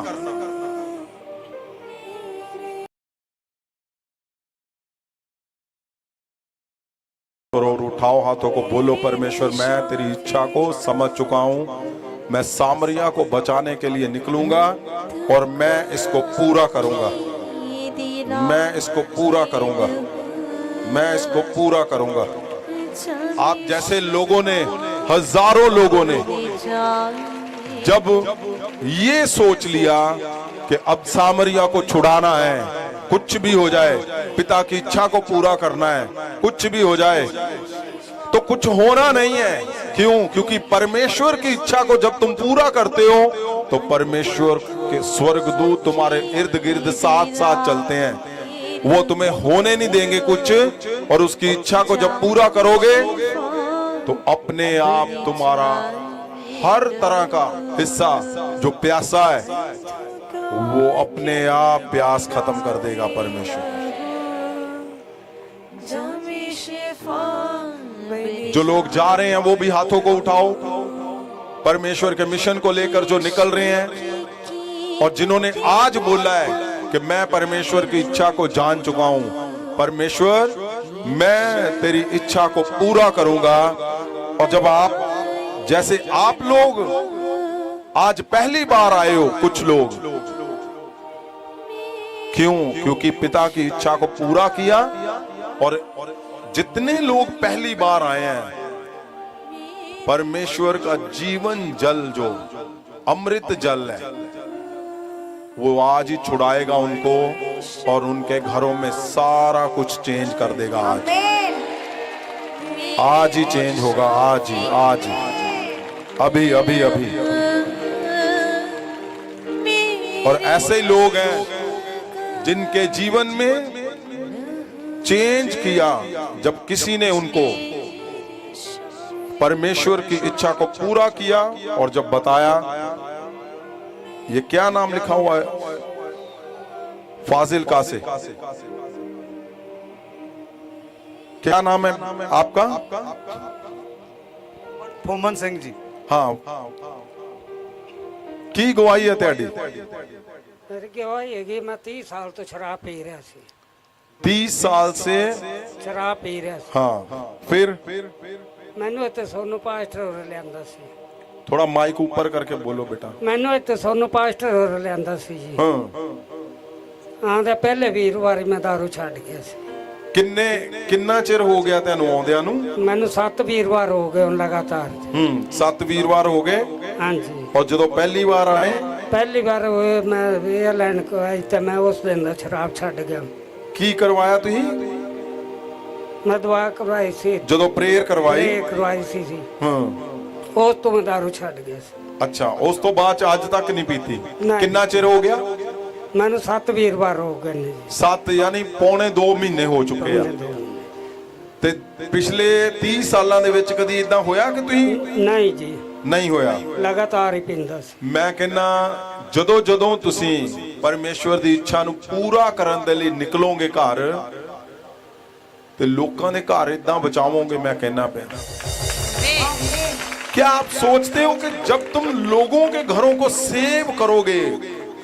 और उठाओ हाथों को, बोलो परमेश्वर मैं तेरी इच्छा को समझ चुका हूं, मैं सामरिया को बचाने के लिए निकलूंगा और मैं इसको पूरा करूंगा, मैं इसको पूरा करूंगा, मैं इसको पूरा करूंगा। आप जैसे लोगों ने, हजारों लोगों ने जब ये सोच लिया कि अब सामरिया को छुड़ाना है, कुछ भी हो जाए, पिता की इच्छा को पूरा करना है, कुछ भी हो जाए, तो कुछ होना नहीं है। क्यों? क्योंकि परमेश्वर की इच्छा को जब तुम पूरा करते हो तो परमेश्वर के स्वर्गदूत तुम्हारे इर्द गिर्द साथ साथ चलते हैं, वो तुम्हें होने नहीं देंगे कुछ। और उसकी इच्छा को जब पूरा करोगे तो अपने आप तुम्हारा हर तरह का हिस्सा जो प्यासा है वो अपने आप प्यास खत्म कर देगा परमेश्वर। जो लोग जा रहे हैं वो भी हाथों को उठाओ, परमेश्वर के मिशन को लेकर जो निकल रहे हैं, और जिन्होंने आज बोला है कि मैं परमेश्वर की इच्छा को जान चुका हूं, परमेश्वर मैं तेरी इच्छा को पूरा करूंगा। और जब आप, जैसे आप लोग आज पहली बार आए हो, कुछ लोग, क्यों? क्योंकि पिता की इच्छा को पूरा किया। और जितने लोग पहली बार आए हैं, परमेश्वर का जीवन जल जो अमृत जल है वो आज ही छुड़ाएगा उनको और उनके घरों में सारा कुछ चेंज कर देगा। आज ही चेंज होगा, आज ही, आज ही, अभी अभी अभी। और ऐसे लोग हैं जिनके जीवन में चेंज किया जब किसी ने उनको परमेश्वर की इच्छा को पूरा किया और जब बताया। ये क्या नाम लिखा हुआ है? फाजिल का से, क्या नाम है आपका? फुमन सिंह जी। हाँ, की गवाही है तेरी? मेरी गवाही है कि मैं 30 साल तो शराब पी रहा सी। 30 साल से शराब पी रहा सी। हाँ, फिर मैनू इत्थे सोनू पास्टर होर लियांदा सी। थोड़ा माइक ऊपर करके बोलो बेटा। मैनू इत्थे सोनू पास्टर होर लियांदा सी जी। हाँ, आंदे पहले वीरवार मैं दारू छੱਡ ਗਿਆ ਸੀ। किन्ना चिर हो गया तेनू आउंदियां नू? मैनू 7 वीरवार हो गए लगातार। 7 वीरवार हो गए। हाँ जी। और जदों पहली बार आए, पहली बार मैं ये लैन को आई तो मैं उस दिन शराब छੱਡ ਗਿਆ। की करवाया तुही? मैं दुआ करवाई सी। जदों प्रेयर करवाई सी जी। हाँ, ਉਸ ਤੋਂ ਮੈਂ ਦਾਰੂ ਛੱਡ ਗਿਆ ਸੀ। ਅੱਛਾ, ਉਸ ਤੋਂ ਬਾਅਦ ਚ ਅੱਜ ਤੱਕ ਨਹੀਂ ਪੀਤੀ? ਨਹੀਂ। ਕਿੰਨਾ ਚਿਰ ਹੋ ਗਿਆ? ਮੈਨੂੰ 7 ਵੀਰਵਾਰ ਹੋ ਗਏ ਨੇ ਜੀ। 7 ਯਾਨੀ ਪੌਣੇ 2 ਮਹੀਨੇ ਹੋ ਚੁੱਕੇ ਆ। ਤੇ ਪਿਛਲੇ 30 ਸਾਲਾਂ ਦੇ ਵਿੱਚ ਕਦੀ ਇਦਾਂ ਹੋਇਆ ਕਿ ਤੁਸੀਂ? ਨਹੀਂ ਜੀ, ਨਹੀਂ ਹੋਇਆ। ਲਗਾਤਾਰ ਹੀ ਪੀਂਦਾ ਸੀ। ਮੈਂ ਕਹਿੰਦਾ ਜਦੋਂ ਜਦੋਂ ਤੁਸੀਂ ਪਰਮੇਸ਼ਵਰ ਦੀ ਇੱਛਾ ਨੂੰ ਪੂਰਾ ਕਰਨ ਦੇ ਲਈ ਨਿਕਲੋਗੇ ਘਰ, ਤੇ ਲੋਕਾਂ ਦੇ ਘਰ ਇਦਾਂ ਬਚਾਵੋਗੇ। मैं कहना पिया, क्या आप सोचते हो कि जब तुम लोगों के घरों को सेव करोगे,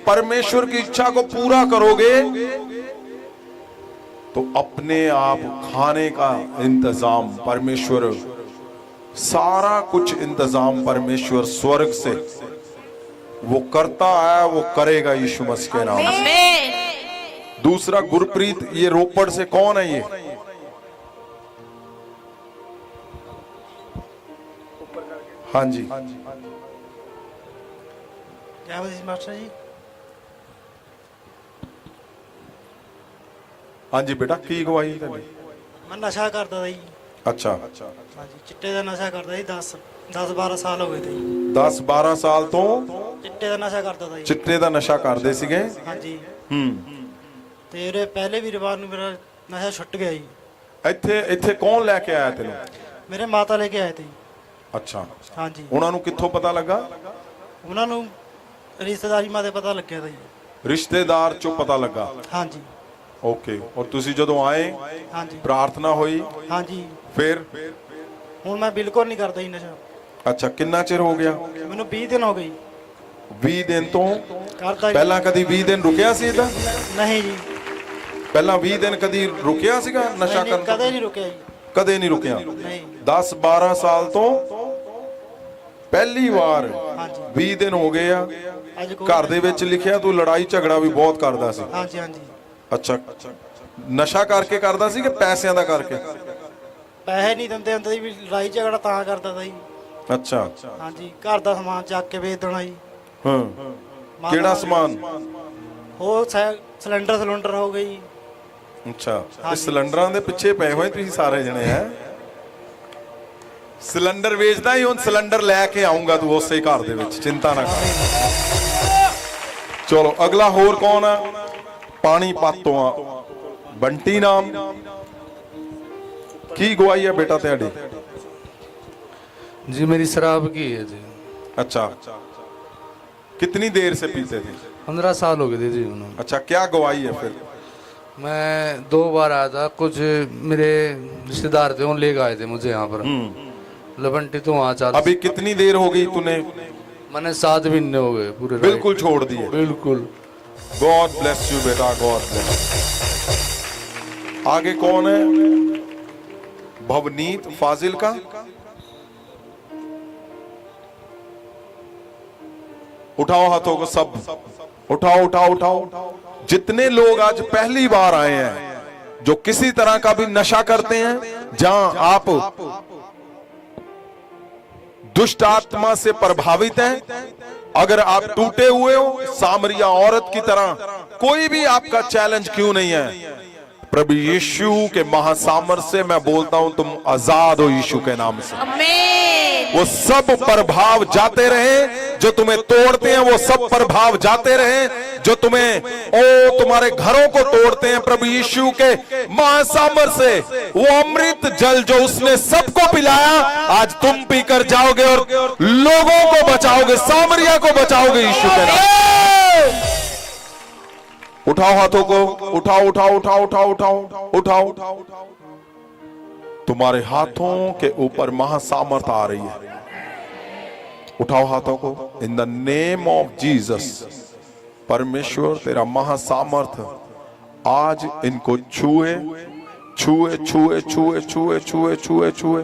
परमेश्वर की इच्छा को पूरा करोगे, तो अपने आप खाने का इंतजाम परमेश्वर, सारा कुछ इंतजाम परमेश्वर स्वर्ग से वो करता है, वो करेगा यीशु मसीह के नाम से। दूसरा, गुरप्रीत, ये रोपड़ से कौन है? ये हाँ जी, क्या मास्टर जी? हाँ जी बेटा, की गवाही तेरी? मैं नशा करता था जी। अच्छा, हाँ जी, चिट्टे का नशा करता जी। 10-12 साल हो गए थे जी। 10-12 ਸਾਲ ਤੋਂ चिट्टे का नशा करता था जी। ਚਿੱਟੇ ਦਾ ਨਸ਼ਾ ਕਰਦੇ ਸੀਗੇ। हाँ जी। ਤੇ ਉਹਦੇ ਪਹਿਲੇ ਵੀਰਵਾਰ ਨੂੰ ਮੇਰਾ ਨਸ਼ਾ ਛੁੱਟ ਗਿਆ ਜੀ। ਇੱਥੇ ਇੱਥੇ ਕੌਣ ਲੈ ਕੇ ਆਇਆ ਤੈਨੂੰ? ਮੇਰੇ ਮਾਤਾ ਲੈ ਕੇ ਆਏ ਤੇ ਜੀ। ਅੱਛਾ, हाँ जी। ਉਹਨਾਂ ਨੂੰ ਕਿੱਥੋਂ ਪਤਾ ਲੱਗਾ? ਉਹਨਾਂ ਨੂੰ ਰਿਸ਼ਤੇਦਾਰੀ ਮਾਤੇ ਪਤਾ ਲੱਗਿਆ ਤਾ ਜੀ। ਰਿਸ਼ਤੇਦਾਰ ਚੋਂ ਪਤਾ ਲੱਗਾ। हाँ जी। ਓਕੇ, ਔਰ ਤੁਸੀਂ ਜਦੋਂ ਆਏ हाँ जी। ਪ੍ਰਾਰਥਨਾ ਹੋਈ, हाँ जी। ਫਿਰ? ਹੁਣ ਮੈਂ ਬਿਲਕੁਲ ਨਹੀਂ ਕਰਦਾ ਜੀ ਨਸ਼ਾ। ਅੱਛਾ, ਕਿੰਨਾ ਚਿਰ ਹੋ ਗਿਆ? ਮੈਨੂੰ 20 ਦਿਨ ਹੋ ਗਏ ਜੀ 20 ਦਿਨ ਤੋਂ? ਕਰਦਾ ਜੀ। ਪਹਿਲਾਂ ਕਦੀ 20 ਦਿਨ ਰੁਕਿਆ ਸੀ ਇਹਦਾ? ਨਹੀਂ ਜੀ, ਪਹਿਲਾਂ 20 ਦਿਨ ਕਦੀ ਰੁਕਿਆ ਸੀਗਾ ਨਸ਼ਾ ਨਹੀਂ, ਕਰਨ ਤੋਂ? ਕਦੇ ਨਹੀਂ ਰੁਕਿਆ ਜੀ। ਕਦੇ ਨਹੀਂ ਰੁਕਿਆ। ਨਹੀਂ। 10-12 ਸਾਲ ਤੋਂ ਪਹਿਲੀ ਵਾਰ हाँ जी। 20 ਦਿਨ ਹੋ ਗਏ ਆ। ਅੱਜ ਕੋਈ ਘਰ ਦੇ ਵਿੱਚ ਲਿਖਿਆ ਤੂੰ ਲੜਾਈ ਝਗੜਾ ਵੀ ਬਹੁਤ ਕਰਦਾ ਸੀ। हाँ जी। हाँ जी। ਅੱਛਾ, ਨਸ਼ਾ ਕਰਕੇ ਕਰਦਾ ਸੀ ਕਿ ਪੈਸਿਆਂ ਦਾ ਕਰਕੇ? ਪੈਸੇ ਨਹੀਂ ਦਿੰਦੇ ਹੁੰਦੇ ਸੀ ਵੀ ਲੜਾਈ ਝਗੜਾ ਤਾਂ ਕਰਦਾ ਤਾ ਜੀ। ਅੱਛਾ, हाँ जी। ਘਰ ਦਾ ਸਮਾਨ ਚੱਕ ਕੇ ਵੇਚ ਦੇਣਾ ਜੀ। ਹਾਂ, ਕਿਹੜਾ ਸਮਾਨ? ਉਹ ਸਿਲੰਡਰ ਹੋ ਗਈ। ਅੱਛਾ, ਇਹ ਸਿਲੰਡਰਾਂ ਦੇ ਪਿੱਛੇ ਪਏ ਹੋਏ ਤੁਸੀਂ ਸਾਰੇ ਜਣੇ ਹੈ। ਸਿਲੰਡਰ ਵੇਚਦਾ ਹੀ, ਹੁਣ ਸਿਲੰਡਰ ਲੈ ਕੇ ਆਉਂਗਾ ਤੂੰ ਉਸੇ ਘਰ ਦੇ ਵਿੱਚ, ਚਿੰਤਾ ਨਾ ਕਰ। ਚਲੋ ਅਗਲਾ ਹੋਰ ਕੌਣ ਆ? ਪਾਣੀਪਤ ਤੋਂ ਆ, ਬੰਟੀ ਨਾਮ। ਕੀ ਗਵਾਹੀ ਹੈ बेटा तेरी? जी मेरी शराब की है जी। अच्छा, कितनी देर से पीते थे? 15 साल हो गए थे जी उन्होंने। अच्छा, क्या गवाही है फिर? मैं 2 बार आया था, कुछ मेरे रिश्तेदार थे, वो लेके आए थे मुझे यहाँ पर लबंटी। तो वहाँ चाल। अभी कितनी देर हो गई तूने? मैंने 7 महीने हो गए पूरे। बिल्कुल छोड़ दिए? बिल्कुल। गॉड ब्लेस यू बेटा, गॉड ब्लेस। आगे कौन है? भवनीत फाजिल का? उठाओ हाथों को सब, उठाओ उठाओ उठाओ। जितने लोग आज पहली बार आए हैं, जो किसी तरह का भी नशा करते हैं, जहां आप दुष्ट आत्मा से प्रभावित हैं, अगर आप टूटे हुए हो सामरिया औरत की तरह, कोई भी आपका चैलेंज क्यों नहीं है, प्रभु यीशु के महासामर्थ से मैं बोलता हूं, तुम आजाद हो यीशु के नाम से। आमीन। वो सब प्रभाव जाते रहे जो तुम्हें तोड़ते हैं, वो सब प्रभाव जाते रहे जो तुम्हें तुम्हारे घरों को तोड़ते हैं। प्रभु यीशु के महासामर्थ से वो अमृत जल जो उसने सबको पिलाया, आज तुम पीकर जाओगे और लोगों को बचाओगे, सामरिया को बचाओगे यीशु के नाम। उठाओ हाथों को, उठाओ उठाओ उठाओ उठाओ उठाओ उठाओ। तुम्हारे हाथों के ऊपर महासामर्थ आ रही है। उठाओ हाथों को, in the name of Jesus. परमेश्वर तेरा महासामर्थ आज इनको छुए छुए छुए छुए छुए छुए छुए छुए।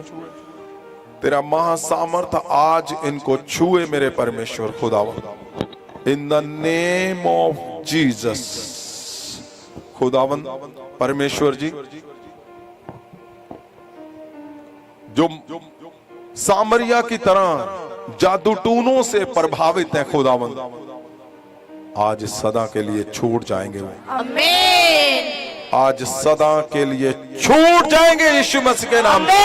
तेरा महासामर्थ आज इनको छुए मेरे परमेश्वर खुदावंद, in the name of Jesus. खुदावंद परमेश्वर जी, जो सामरिया की तरह जादू टूनों से प्रभावित है खुदावंद, आज सदा के लिए छूट जाएंगे वो। आमीन। आज सदा के लिए छूट जाएंगे यीशु मसीह के नाम से।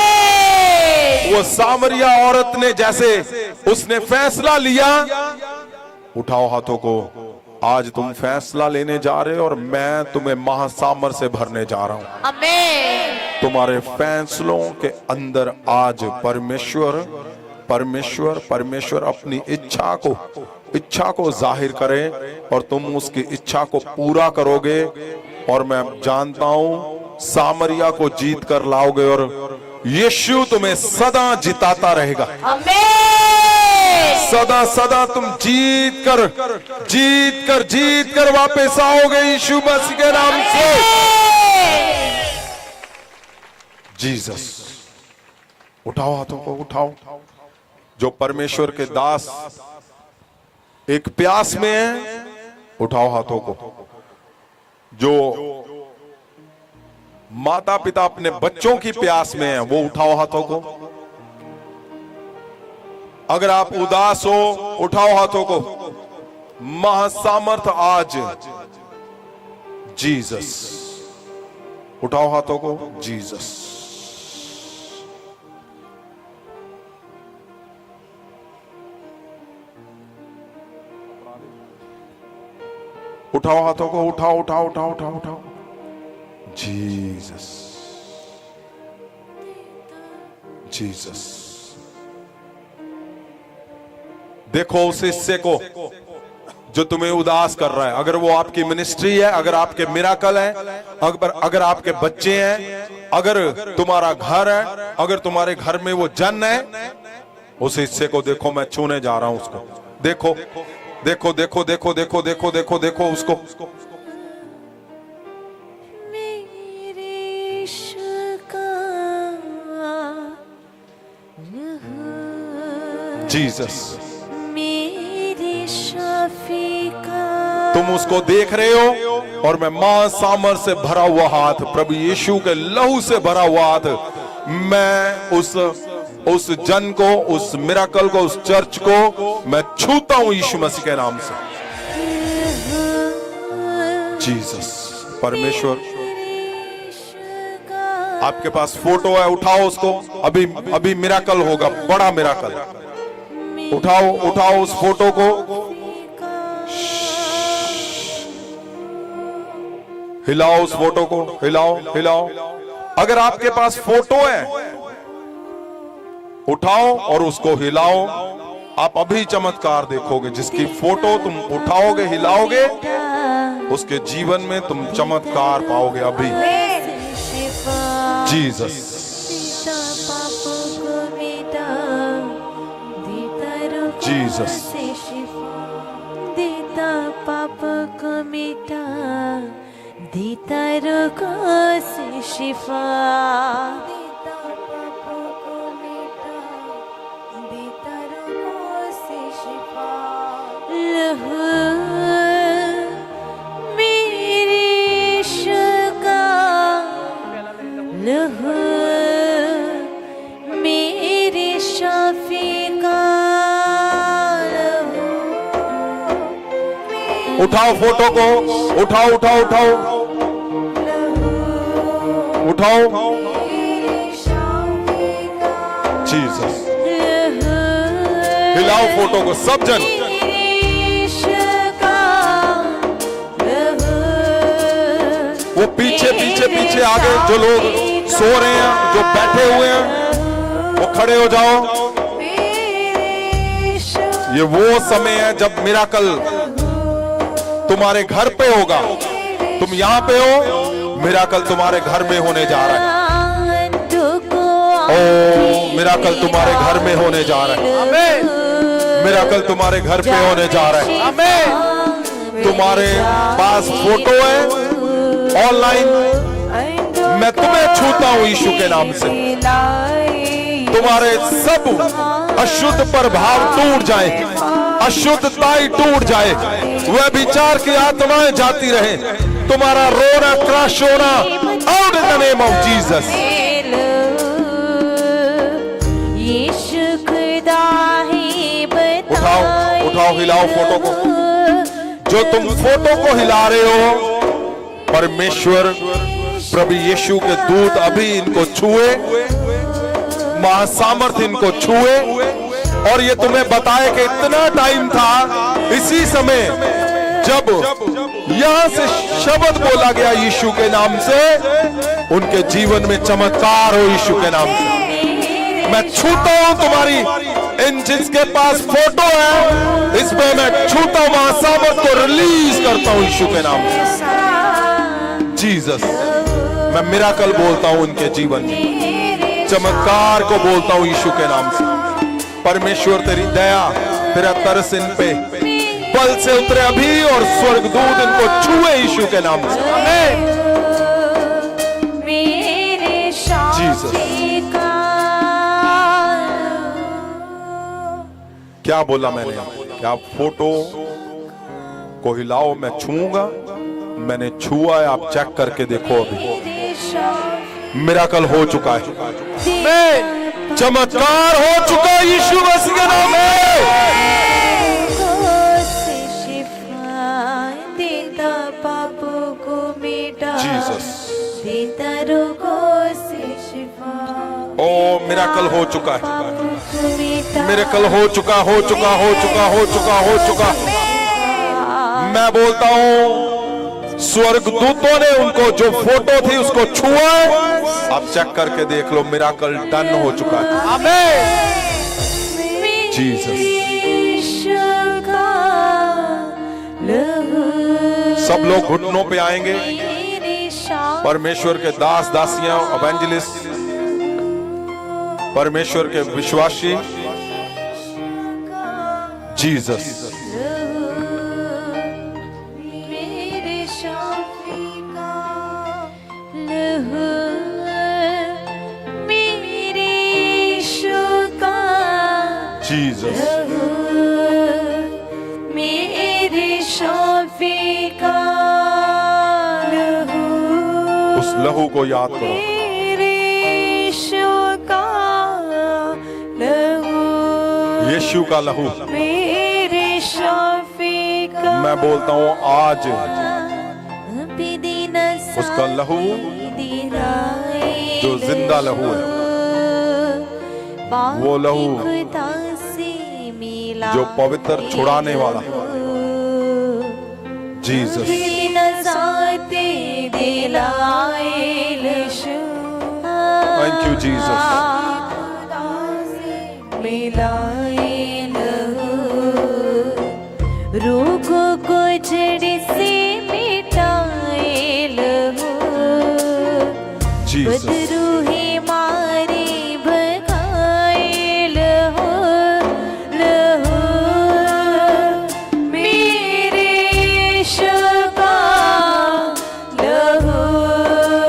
वो सामरिया औरत ने जैसे उसने फैसला लिया, उठाओ हाथों को, आज तुम फैसला लेने जा रहे हो और मैं तुम्हें महासामर से भरने जा रहा हूं। आमेन। तुम्हारे फैसलों के अंदर आज परमेश्वर परमेश्वर परमेश्वर अपनी इच्छा को जाहिर करे और तुम उसकी इच्छा को पूरा करोगे। और मैं जानता हूं सामरिया को जीत कर लाओगे और यीशु तुम्हें सदा जिताता रहेगा। आमेन। सदा सदा तुम जीत कर वापस आओगे यीशु मसीह के नाम से। जीसस। उठाओ हाथों को, उठाओ। जो परमेश्वर के दास एक प्यास में है, उठाओ हाथों को। जो माता पिता अपने बच्चों की प्यास में है, वो उठाओ हाथों को। अगर आप उदास हो, उठाओ हाथों को। महासामर्थ आज जीसस। उठाओ हाथों को, जीसस। उठाओ हाथों को, उठाओ उठाओ उठाओ उठाओ उठाओ। Jesus, Jesus. देखो उस हिस्से को जो तुम्हें उदास कर रहा है। अगर वो आपकी मिनिस्ट्री है, अगर आपके मिराकल है, अगर आपके बच्चे हैं, अगर तुम्हारा घर है, अगर तुम्हारे घर में वो जन है, उस हिस्से को देखो। मैं छूने जा रहा हूं उसको। देखो देखो देखो देखो देखो देखो देखो देखो उसको। जीसस, तुम उसको देख रहे हो और मैं महासामर से भरा हुआ हाथ, प्रभु यीशु के लहू से भरा हुआ हाथ, मैं उस जन को, उस मिराकल को, उस चर्च को मैं छूता हूं यीशु मसीह के नाम से। जीसस। परमेश्वर, आपके पास फोटो है, उठाओ उसको। अभी मिराकल होगा, बड़ा मिराकल। उठाओ उठाओ उस फोटो को। हिलाओ उस फोटो को, हिलाओ हिलाओ। अगर आपके पास फोटो है, उठाओ और उसको हिलाओ। आप अभी चमत्कार देखोगे। जिसकी फोटो तुम उठाओगे, हिलाओगे, उसके जीवन में तुम चमत्कार पाओगे अभी। जीसस। जीसस। देता पाप को मिटा, देता रोगों से शिफा। लहू मेरे यीशु का, लहू मेरे शाफी का, उठाओ फोटो को, उठाओ उठाओ उठाओ उठाओ। जीसस। हिलाओ फोटो को सब जन। वो पीछे पीछे पीछे आगे जो लोग सो रहे हैं, जो बैठे हुए हैं, वो खड़े हो जाओ। ये वो समय है जब मिराकल तुम्हारे घर पे होगा। तुम यहाँ पे हो, मिराकल तुम्हारे घर में होने जा रहा है। ओ, मिराकल तुम्हारे घर में होने जा रहा है। मिराकल तुम्हारे घर पे होने जा रहा है। तुम्हारे पास फोटो है ऑनलाइन, मैं तुम्हें छूता हूं यीशु के नाम से। तुम्हारे सब अशुद्ध प्रभाव टूट जाए, अशुद्धताएं टूट जाए, वह विचार की आत्माएं जाती रहे। तुम्हारा रोना, क्रश होना, out in the name of Jesus. उठाओ उठाओ, हिलाओ फोटो को। जो तुम फोटो को हिला रहे हो, परमेश्वर प्रभु यीशु के दूत अभी इनको छुए महासामर्थ इनको छुए और ये तुम्हें बताए कि इतना टाइम था इसी समय जब यहां से शब्द बोला गया यीशु के नाम से, उनके जीवन में चमत्कार हो यीशु के नाम से। मैं छूता हूं तुम्हारी इन जिसके पास फोटो है, इस पे मैं छूता हूं, महासामर्थ को रिलीज करता हूं यीशु के नाम से। जीसस, मैं मिराकल बोलता हूं उनके जीवन में, चमत्कार को बोलता हूं यीशु के नाम से। परमेश्वर तेरी दया, तेरा तरस इन पे बल से उतरे अभी और स्वर्गदूत इनको छुए यीशु के नाम से। आमीन। जीसस, क्या बोला मैंने? क्या फोटो को हिलाओ, मैं छूऊंगा। मैंने छुआ है, आप चेक करके देखो। अभी मिराकल हो चुका है, चमत्कार हो चुका है यीशु मसीह के नाम में। जीसस, ओ मिराकल हो चुका है, मिराकल हो चुका, हो चुका, हो चुका, हो चुका, हो चुका। मैं बोलता हूं स्वर्गदूतों ने उनको जो फोटो थी उसको छुआ, आप चेक करके देख लो, मिराकल डन हो चुका है। आमीन। जीसस, सब लोग घुटनों पे आएंगे। परमेश्वर के दास दासियां, एवेंजलिस्ट, परमेश्वर के विश्वासी। जीसस, जीसस, उस लहू को याद करो। यीशु का लहू, मैं बोलता हूं आज उसका लहू जो जिंदा लहू है, वो लहू जो पवित्र छुड़ाने वाला। Jesus, thank you Jesus. रोगों को जड़ से मिटाए लहू, जीसस, बदरूहे मारे भगाए लहू, लहू मेरे यीशु का लहू,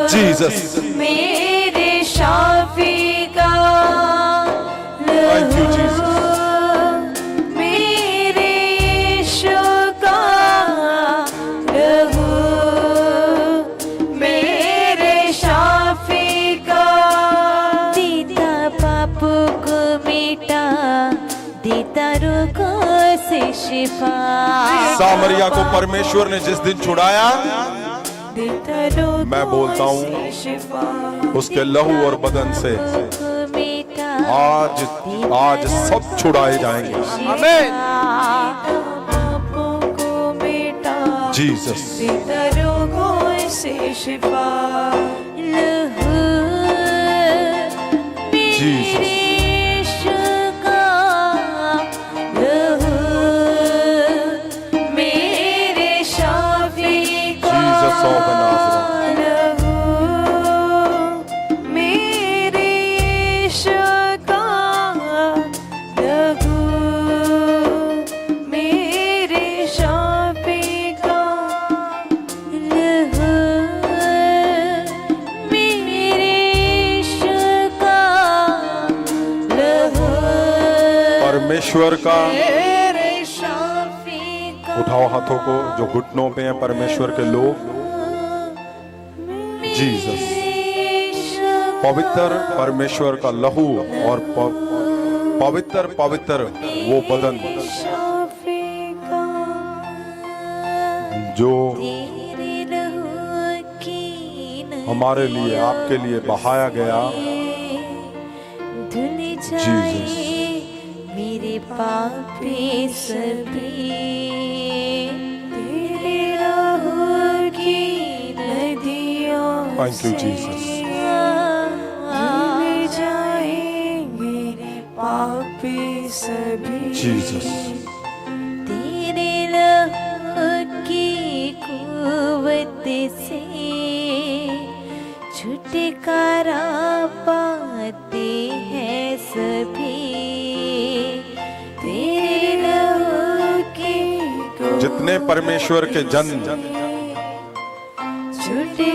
जीसस, मेरे शाफी का थैंक यू जीसस। सामरिया को परमेश्वर ने जिस दिन छुड़ाया, मैं बोलता हूं उसके लहू और बदन से आज सब छुड़ाए जाएंगे। आमीन। जीसस, जीसस, परमेश्वर का। उठाओ हाथों को जो घुटनों पे हैं परमेश्वर के लोग। जीसस, पवित्र परमेश्वर का लहू और पवित्र पवित्र वो बदन जो हमारे लिए, आपके लिए बहाया गया, धुल जाए मेरे पापी सभी, तेरे लहू की नदियों Thank you, Jesus. धुल जाए मेरे पापी सभी, Jesus. तेरे लहू की कुव्वत से छुटकारा पाते हैं सभी, तेरे लहू की जितने परमेश्वर के जन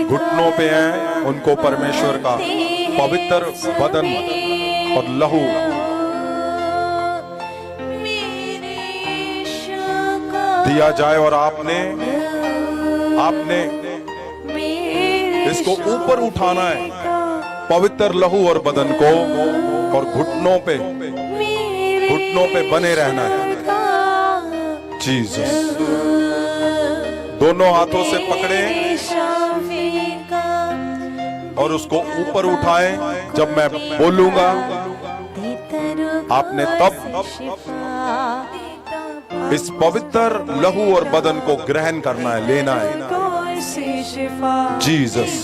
घुटनों पे हैं उनको परमेश्वर का पवित्र बदन और लहू दिया जाए और आपने इसको ऊपर उठाना है, पवित्र लहू और बदन को, और घुटनों पे बने रहना है। जीसस, दोनों हाथों से पकड़े और उसको ऊपर उठाएं। जब मैं बोलूंगा आपने तब इस पवित्र लहू और बदन को ग्रहण करना है, लेना है। जीसस,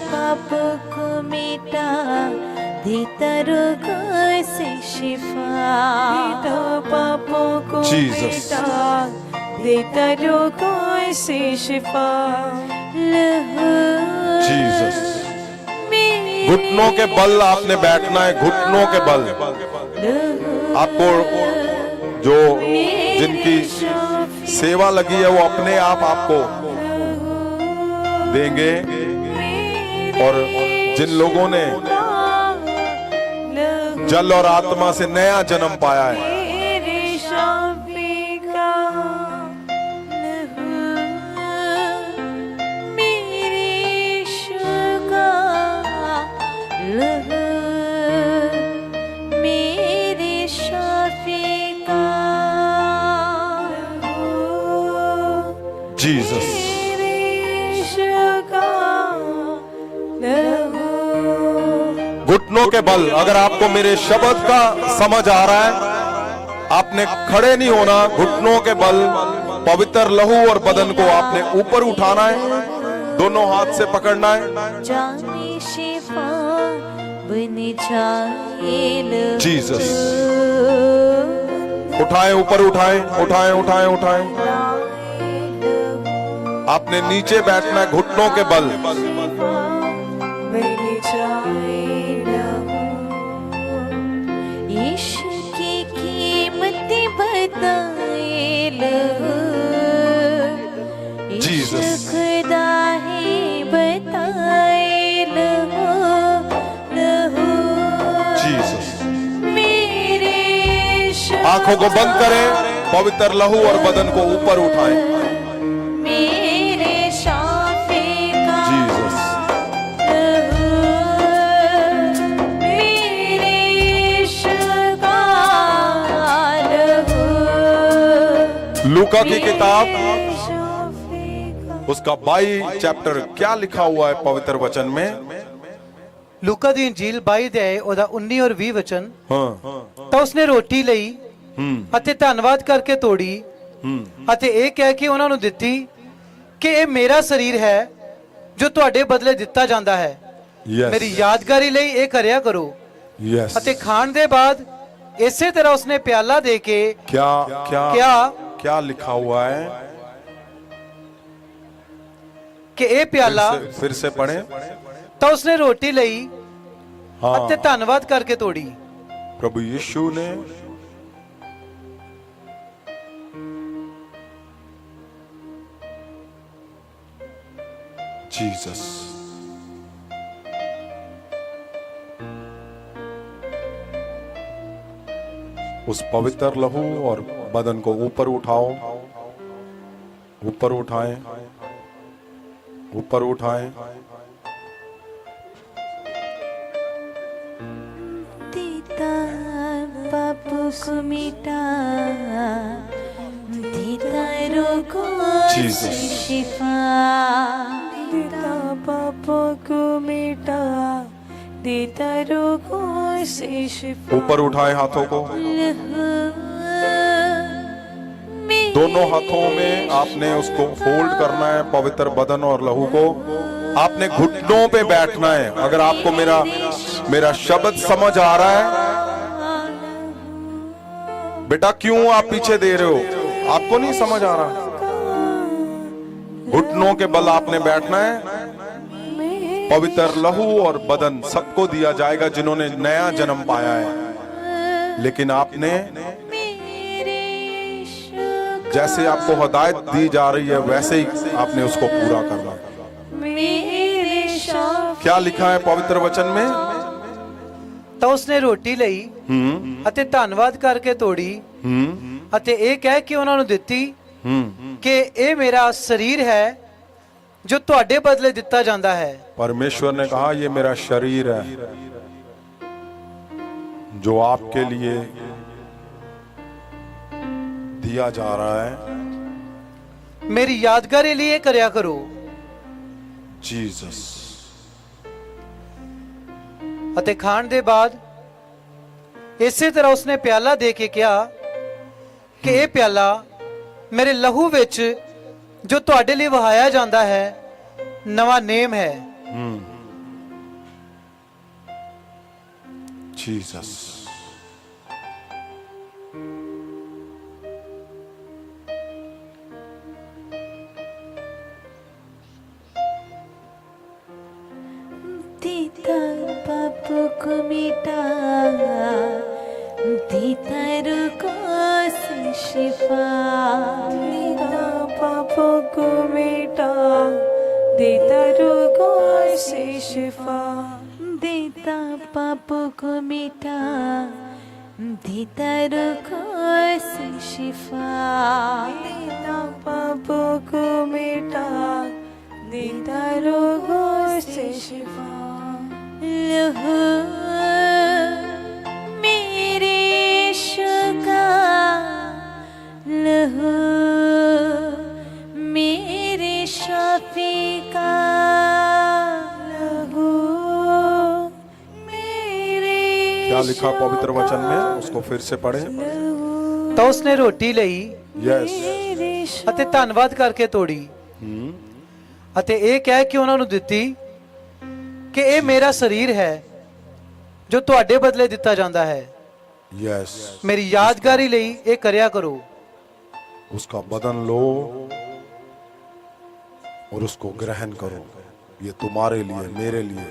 पाप को मिटा देता रोगों से शिफा, पापों को मिटा देता रोगों से शिफा, जीसस। घुटनों के बल आपने बैठना है, घुटनों के बल। आपको जो जिनकी सेवा लगी है वो अपने आप आपको देंगे, और जिन लोगों ने जल और आत्मा से नया जन्म पाया है, जीसस। घुटनों के बल, अगर आपको मेरे शब्द का समझ आ रहा है, आपने खड़े नहीं होना, घुटनों के बल पवित्र लहू और बदन को आपने ऊपर उठाना है, दोनों हाथ से पकड़ना है। जाने शिफा बन जाए जीसस, उठाएं, ऊपर उठाएं, उठाएं, उठाएं, उठाएं। आपने नीचे बैठना है, घुटनों के बल। इश्क की कीमत बताए लहू, जीसस। खुदा है बताए लहू, लहू जीसस। मेरे आंखों को बंद करें, पवित्र लहू और बदन को ऊपर उठाएं। मेरे शाफी का जीसस। लहू, मेरे इश्क का लहू, लूका की किताब शाफी का। उसका 22 चैप्टर क्या लिखा हुआ है पवित्र वचन में? ਲੂਕਾ ਦੀ ਇੰਜੀਲ 22 ਅਧਿਆਏ ਉਹਦਾ 19 ਔਰ 20 ਵਚਨ। हाँ, ਤਾਂ ਉਸਨੇ ਰੋਟੀ ਲਈ ਅਤੇ ਧੰਨਵਾਦ ਕਰਕੇ ਤੋੜੀ ਅਤੇ ਇਹ ਕਹਿ ਕੇ ਉਹਨਾਂ ਨੂੰ ਦਿੱਤੀ ਕਿ ਇਹ ਮੇਰਾ ਸਰੀਰ ਹੈ ਜੋ ਤੁਹਾਡੇ ਬਦਲੇ ਦਿੱਤਾ ਜਾਂਦਾ ਹੈ, ਮੇਰੀ यस, ਯਾਦਗਾਰੀ ਲਈ ਇਹ ਕਰਿਆ ਕਰੋ। यस। ਅਤੇ ਖਾਣ ਦੇ ਬਾਅਦ ਇਸੇ ਤਰ੍ਹਾਂ ਉਸਨੇ ਪਿਆਲਾ ਦੇ ਕੇ क्या क्या क्या क्या लिखा हुआ है? ਕਿ ਇਹ ਪਿਆਲਾ, फिर से पढ़ें। ਤਾਂ ਉਸਨੇ ਰੋਟੀ ਲਈ हाँ, ਅਤੇ ਧੰਨਵਾਦ ਕਰਕੇ ਤੋੜੀ। प्रभु यीशु ने जीसस उस पवित्र लहू और बदन को ऊपर उठाओ, ऊपर उठाएं, ऊपर उठाएं। देता पापों को मिटा देता रोगों से Jesus. शिफा, देता पापों को मिटा देता रोगों से शिफा। ऊपर उठाए हाथों को, लहू दोनों हाथों में आपने उसको होल्ड करना है, पवित्र बदन और लहू को। आपने घुटनों पे बैठना है। अगर आपको मेरा शब्द समझ आ रहा है, बेटा क्यों आप पीछे दे रहे हो? आपको नहीं समझ आ रहा? घुटनों के बल आपने बैठना है। पवित्र लहू और बदन सबको दिया जाएगा जिन्होंने नया जन्म पाया है, लेकिन आपने जैसे आपको हिदायत दी जा रही है वैसे ही आपने उसको पूरा करना है। क्या लिखा है पवित्र वचन में? ਤਾਂ ਉਸਨੇ ਰੋਟੀ ਲਈ ਅਤੇ ਧੰਨਵਾਦ ਕਰਕੇ ਤੋੜੀ ਅਤੇ ਇਹ ਕਹਿ ਕੇ ਉਹਨਾਂ ਨੂੰ ਦਿੱਤੀ ਕਿ ਇਹ ਮੇਰਾ ਸਰੀਰ ਹੈ ਜੋ ਤੁਹਾਡੇ ਬਦਲੇ ਦਿੱਤਾ ਜਾਂਦਾ ਹੈ। परमेश्वर ने कहा ये मेरा शरीर है जो आपके लिए दिया जा रहा है। ਮੇਰੀ ਯਾਦਗਾਰੀ ਲਈ ਇਹ ਕਰਿਆ ਕਰੋ। जीसस। ਅਤੇ ਖਾਣ ਦੇ ਬਾਅਦ ਇਸੇ ਤਰ੍ਹਾਂ ਉਸਨੇ ਪਿਆਲਾ ਦੇ ਕੇ ਕਿਹਾ ਕਿ ਇਹ ਪਿਆਲਾ ਮੇਰੇ ਲਹੂ ਵਿੱਚ ਜੋ ਤੁਹਾਡੇ ਲਈ ਵਹਾਇਆ ਜਾਂਦਾ ਹੈ ਨਵਾਂ ਨੇਮ ਹੈ। जीसस। देता पापों को मिटा, देता रोगों से शिफा। देता पापों को मिटा, देता रोगों से शिफा। देता पापों को मिटा, देता रोगों से शिफा। देता पापों को मिटा, देता रोगों से शिफा। लहू मेरे यीशु का, लहू मेरे शाफी का, लहू मेरे। क्या लिखा पवित्र वचन में? उसको फिर से पढ़े। ਤਾਂ ਉਸਨੇ ਰੋਟੀ ਲਈ यस। ਅਤੇ ਧੰਨਵਾਦ ਕਰਕੇ ਤੋੜੀ ਅਤੇ ਇਹ ਕਹਿ ਕੇ ਉਹਨਾਂ ਨੂੰ ਦਿੱਤੀ ਕਿ ਇਹ ਮੇਰਾ ਸਰੀਰ ਹੈ ਜੋ ਤੁਹਾਡੇ ਬਦਲੇ ਦਿੱਤਾ ਜਾਂਦਾ ਹੈ। यस। ਮੇਰੀ ਯਾਦਗਾਰੀ ਲਈ ਇਹ ਕਰਿਆ ਕਰੋ। उसका बदन लो और उसको ग्रहण करो। ये तुम्हारे लिए, मेरे लिए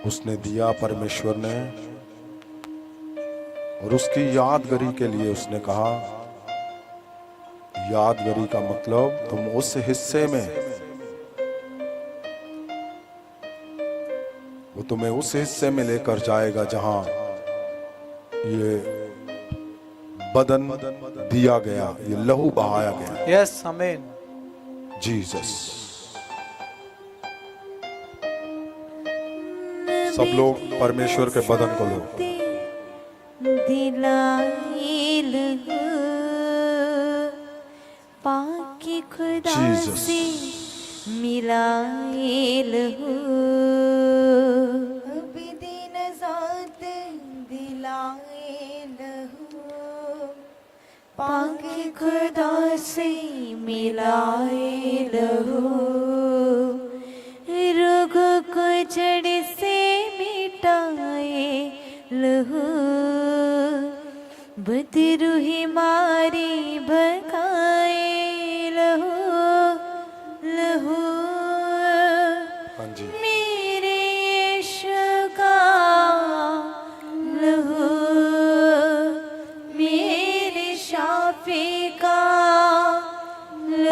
उसने दिया परमेश्वर ने, और उसकी यादगारी के लिए उसने कहा। यादगारी का मतलब तुम उस हिस्से में, वो तुम्हें उस हिस्से में लेकर जाएगा जहां ये बदन दिया गया, ये लहू बहाया गया। यस आमीन। जीसस। सब लोग परमेश्वर के बदन को लो। दिलाई लहू पाके खुदा Jesus. से मिलाए लहू। अभी दिन ज़ात दिलाए लहू पाके खुदा से मिलाए लहू। रोगों को जड़ से मिटाए लहू। बदरूही मारी भगाए लहू। लहू हाँ जी। मेरे यीशु का, लहू मेरे शाफी का।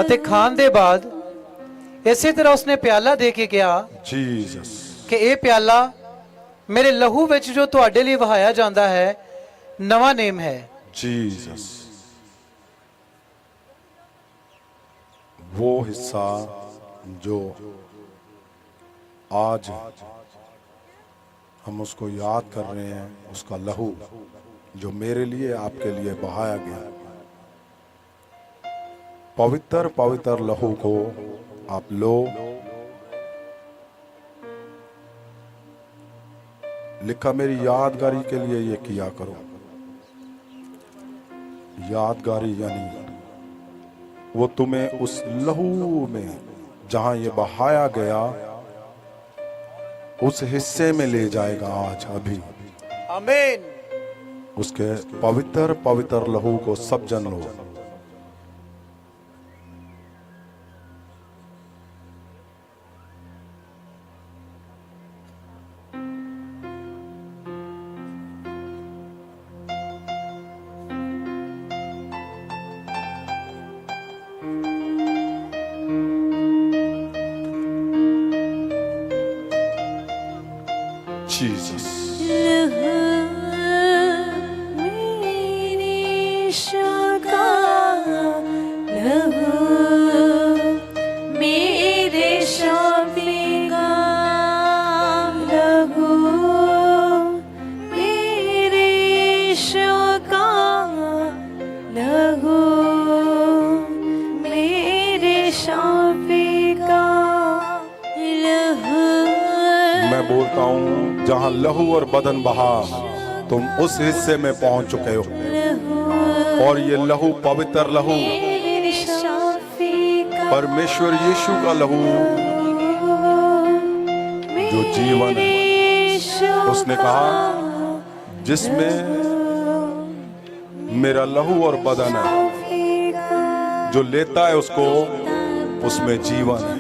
ਅਤੇ ਖਾਣ ਦੇ ਬਾਅਦ ਇਸੇ ਤਰ੍ਹਾਂ ਉਸਨੇ ਪਿਆਲਾ ਦੇ ਕੇ ਕਿਹਾ जीसस। ਕਿ ਇਹ ਪਿਆਲਾ ਮੇਰੇ ਲਹੂ ਵਿੱਚ ਜੋ ਤੁਹਾਡੇ ਲਈ ਵਹਾਇਆ ਜਾਂਦਾ ਹੈ ਨਵਾਂ ਨੇਮ ਹੈ। जीसस। वो हिस्सा जो आज हम उसको याद कर रहे हैं, उसका लहू जो मेरे लिए, आपके लिए बहाया गया, पवित्र पवित्र लहू को आप लो लिखा मेरी यादगारी के लिए ये किया करो। यादगारी यानी वो तुम्हें उस लहू में जहां ये बहाया गया उस हिस्से में ले जाएगा आज अभी। आमीन। उसके पवित्र पवित्र लहू को सब जन लो। Jesus. मेरे यीशु का लहू, मेरे शाफी का लहू, मेरे यीशु का लहू, मेरे शाफी का लहू। मैं बोलता हूं जहां लहू और बदन बहा तुम उस हिस्से में पहुंच चुके हो। और ये लहू पवित्र लहू परमेश्वर यीशु का लहू जो जीवन है। उसने कहा जिसमें मेरा लहू और बदन है, जो लेता है उसको उसमें जीवन है।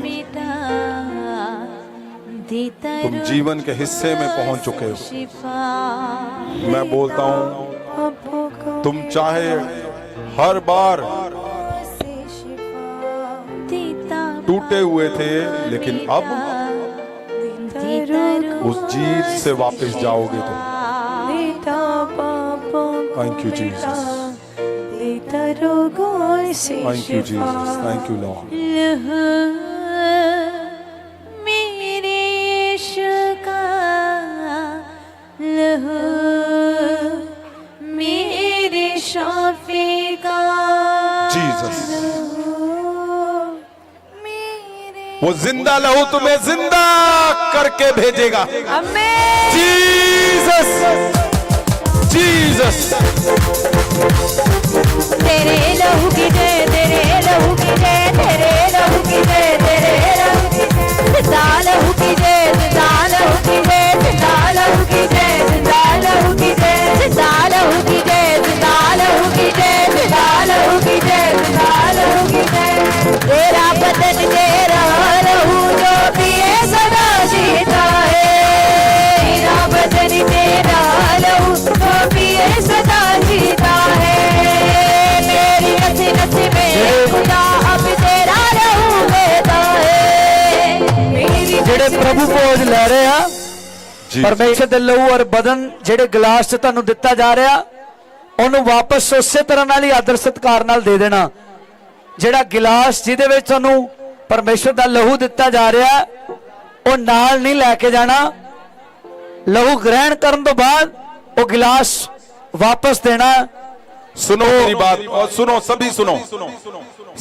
तुम जीवन के हिस्से में पहुंच चुके हो। मैं बोलता हूं तुम चाहे हर बार टूटे हुए थे, लेकिन अब उस जीत से वापस जाओगे तुम। Thank you Jesus, thank you Jesus, thank you Lord. मेरे शाफी का जीसस, वो जिंदा लहू तुम्हें जिंदा करके भेजेगा। Jesus, Jesus. तेरे लहू की जय, तेरे लहू की जय, तेरे लहू की जय, तेरे लहू की जय, जिंदा लहू की जय, जिंदा लहू की जय, जिंदा लहू की जय, जिंदा लहू की जय, जिंदा लहू की जय, जिंदा लहू की जय, जिंदा लहू की जय, जिंदा लहू की जय। तेरा बदन तेरा लहू जो पिए सदा जीता है। तेरा बदन तेरा लहू जो पिए सदा जीता है। मेरी नसी नसी में खुदा अब तेरा लहू बहता है। मेरी ਜਿਹੜੇ ਪ੍ਰਭੂ ਭੋਜ ਲੈ ਰਹੇ ਆ ਪਰਮੇਸ਼ਰ ਦੇ ਲਹੂ ਔਰ ਬਦਨ ਜਿਹੜੇ ਗਲਾਸ 'ਚ ਤੁਹਾਨੂੰ ਦਿੱਤਾ ਜਾ ਰਿਹਾ, ਉਹਨੂੰ ਵਾਪਸ ਉਸੇ ਤਰ੍ਹਾਂ ਨਾਲ ਹੀ ਆਦਰ ਸਤਿਕਾਰ ਨਾਲ ਦੇ ਦੇਣਾ। ਜਿਹੜਾ ਗਿਲਾਸ ਜਿਹਦੇ ਵਿੱਚ ਤੁਹਾਨੂੰ ਪਰਮੇਸ਼ਰ ਦਾ ਲਹੂ ਦਿੱਤਾ ਜਾ ਰਿਹਾ, ਉਹ ਨਾਲ ਨਹੀਂ ਲੈ ਕੇ ਜਾਣਾ। ਲਹੂ ਗ੍ਰਹਿਣ ਕਰਨ ਤੋਂ ਬਾਅਦ ਉਹ ਗਿਲਾਸ वापस देना। सुनो मेरी बात, और सुनो सभी सुनो,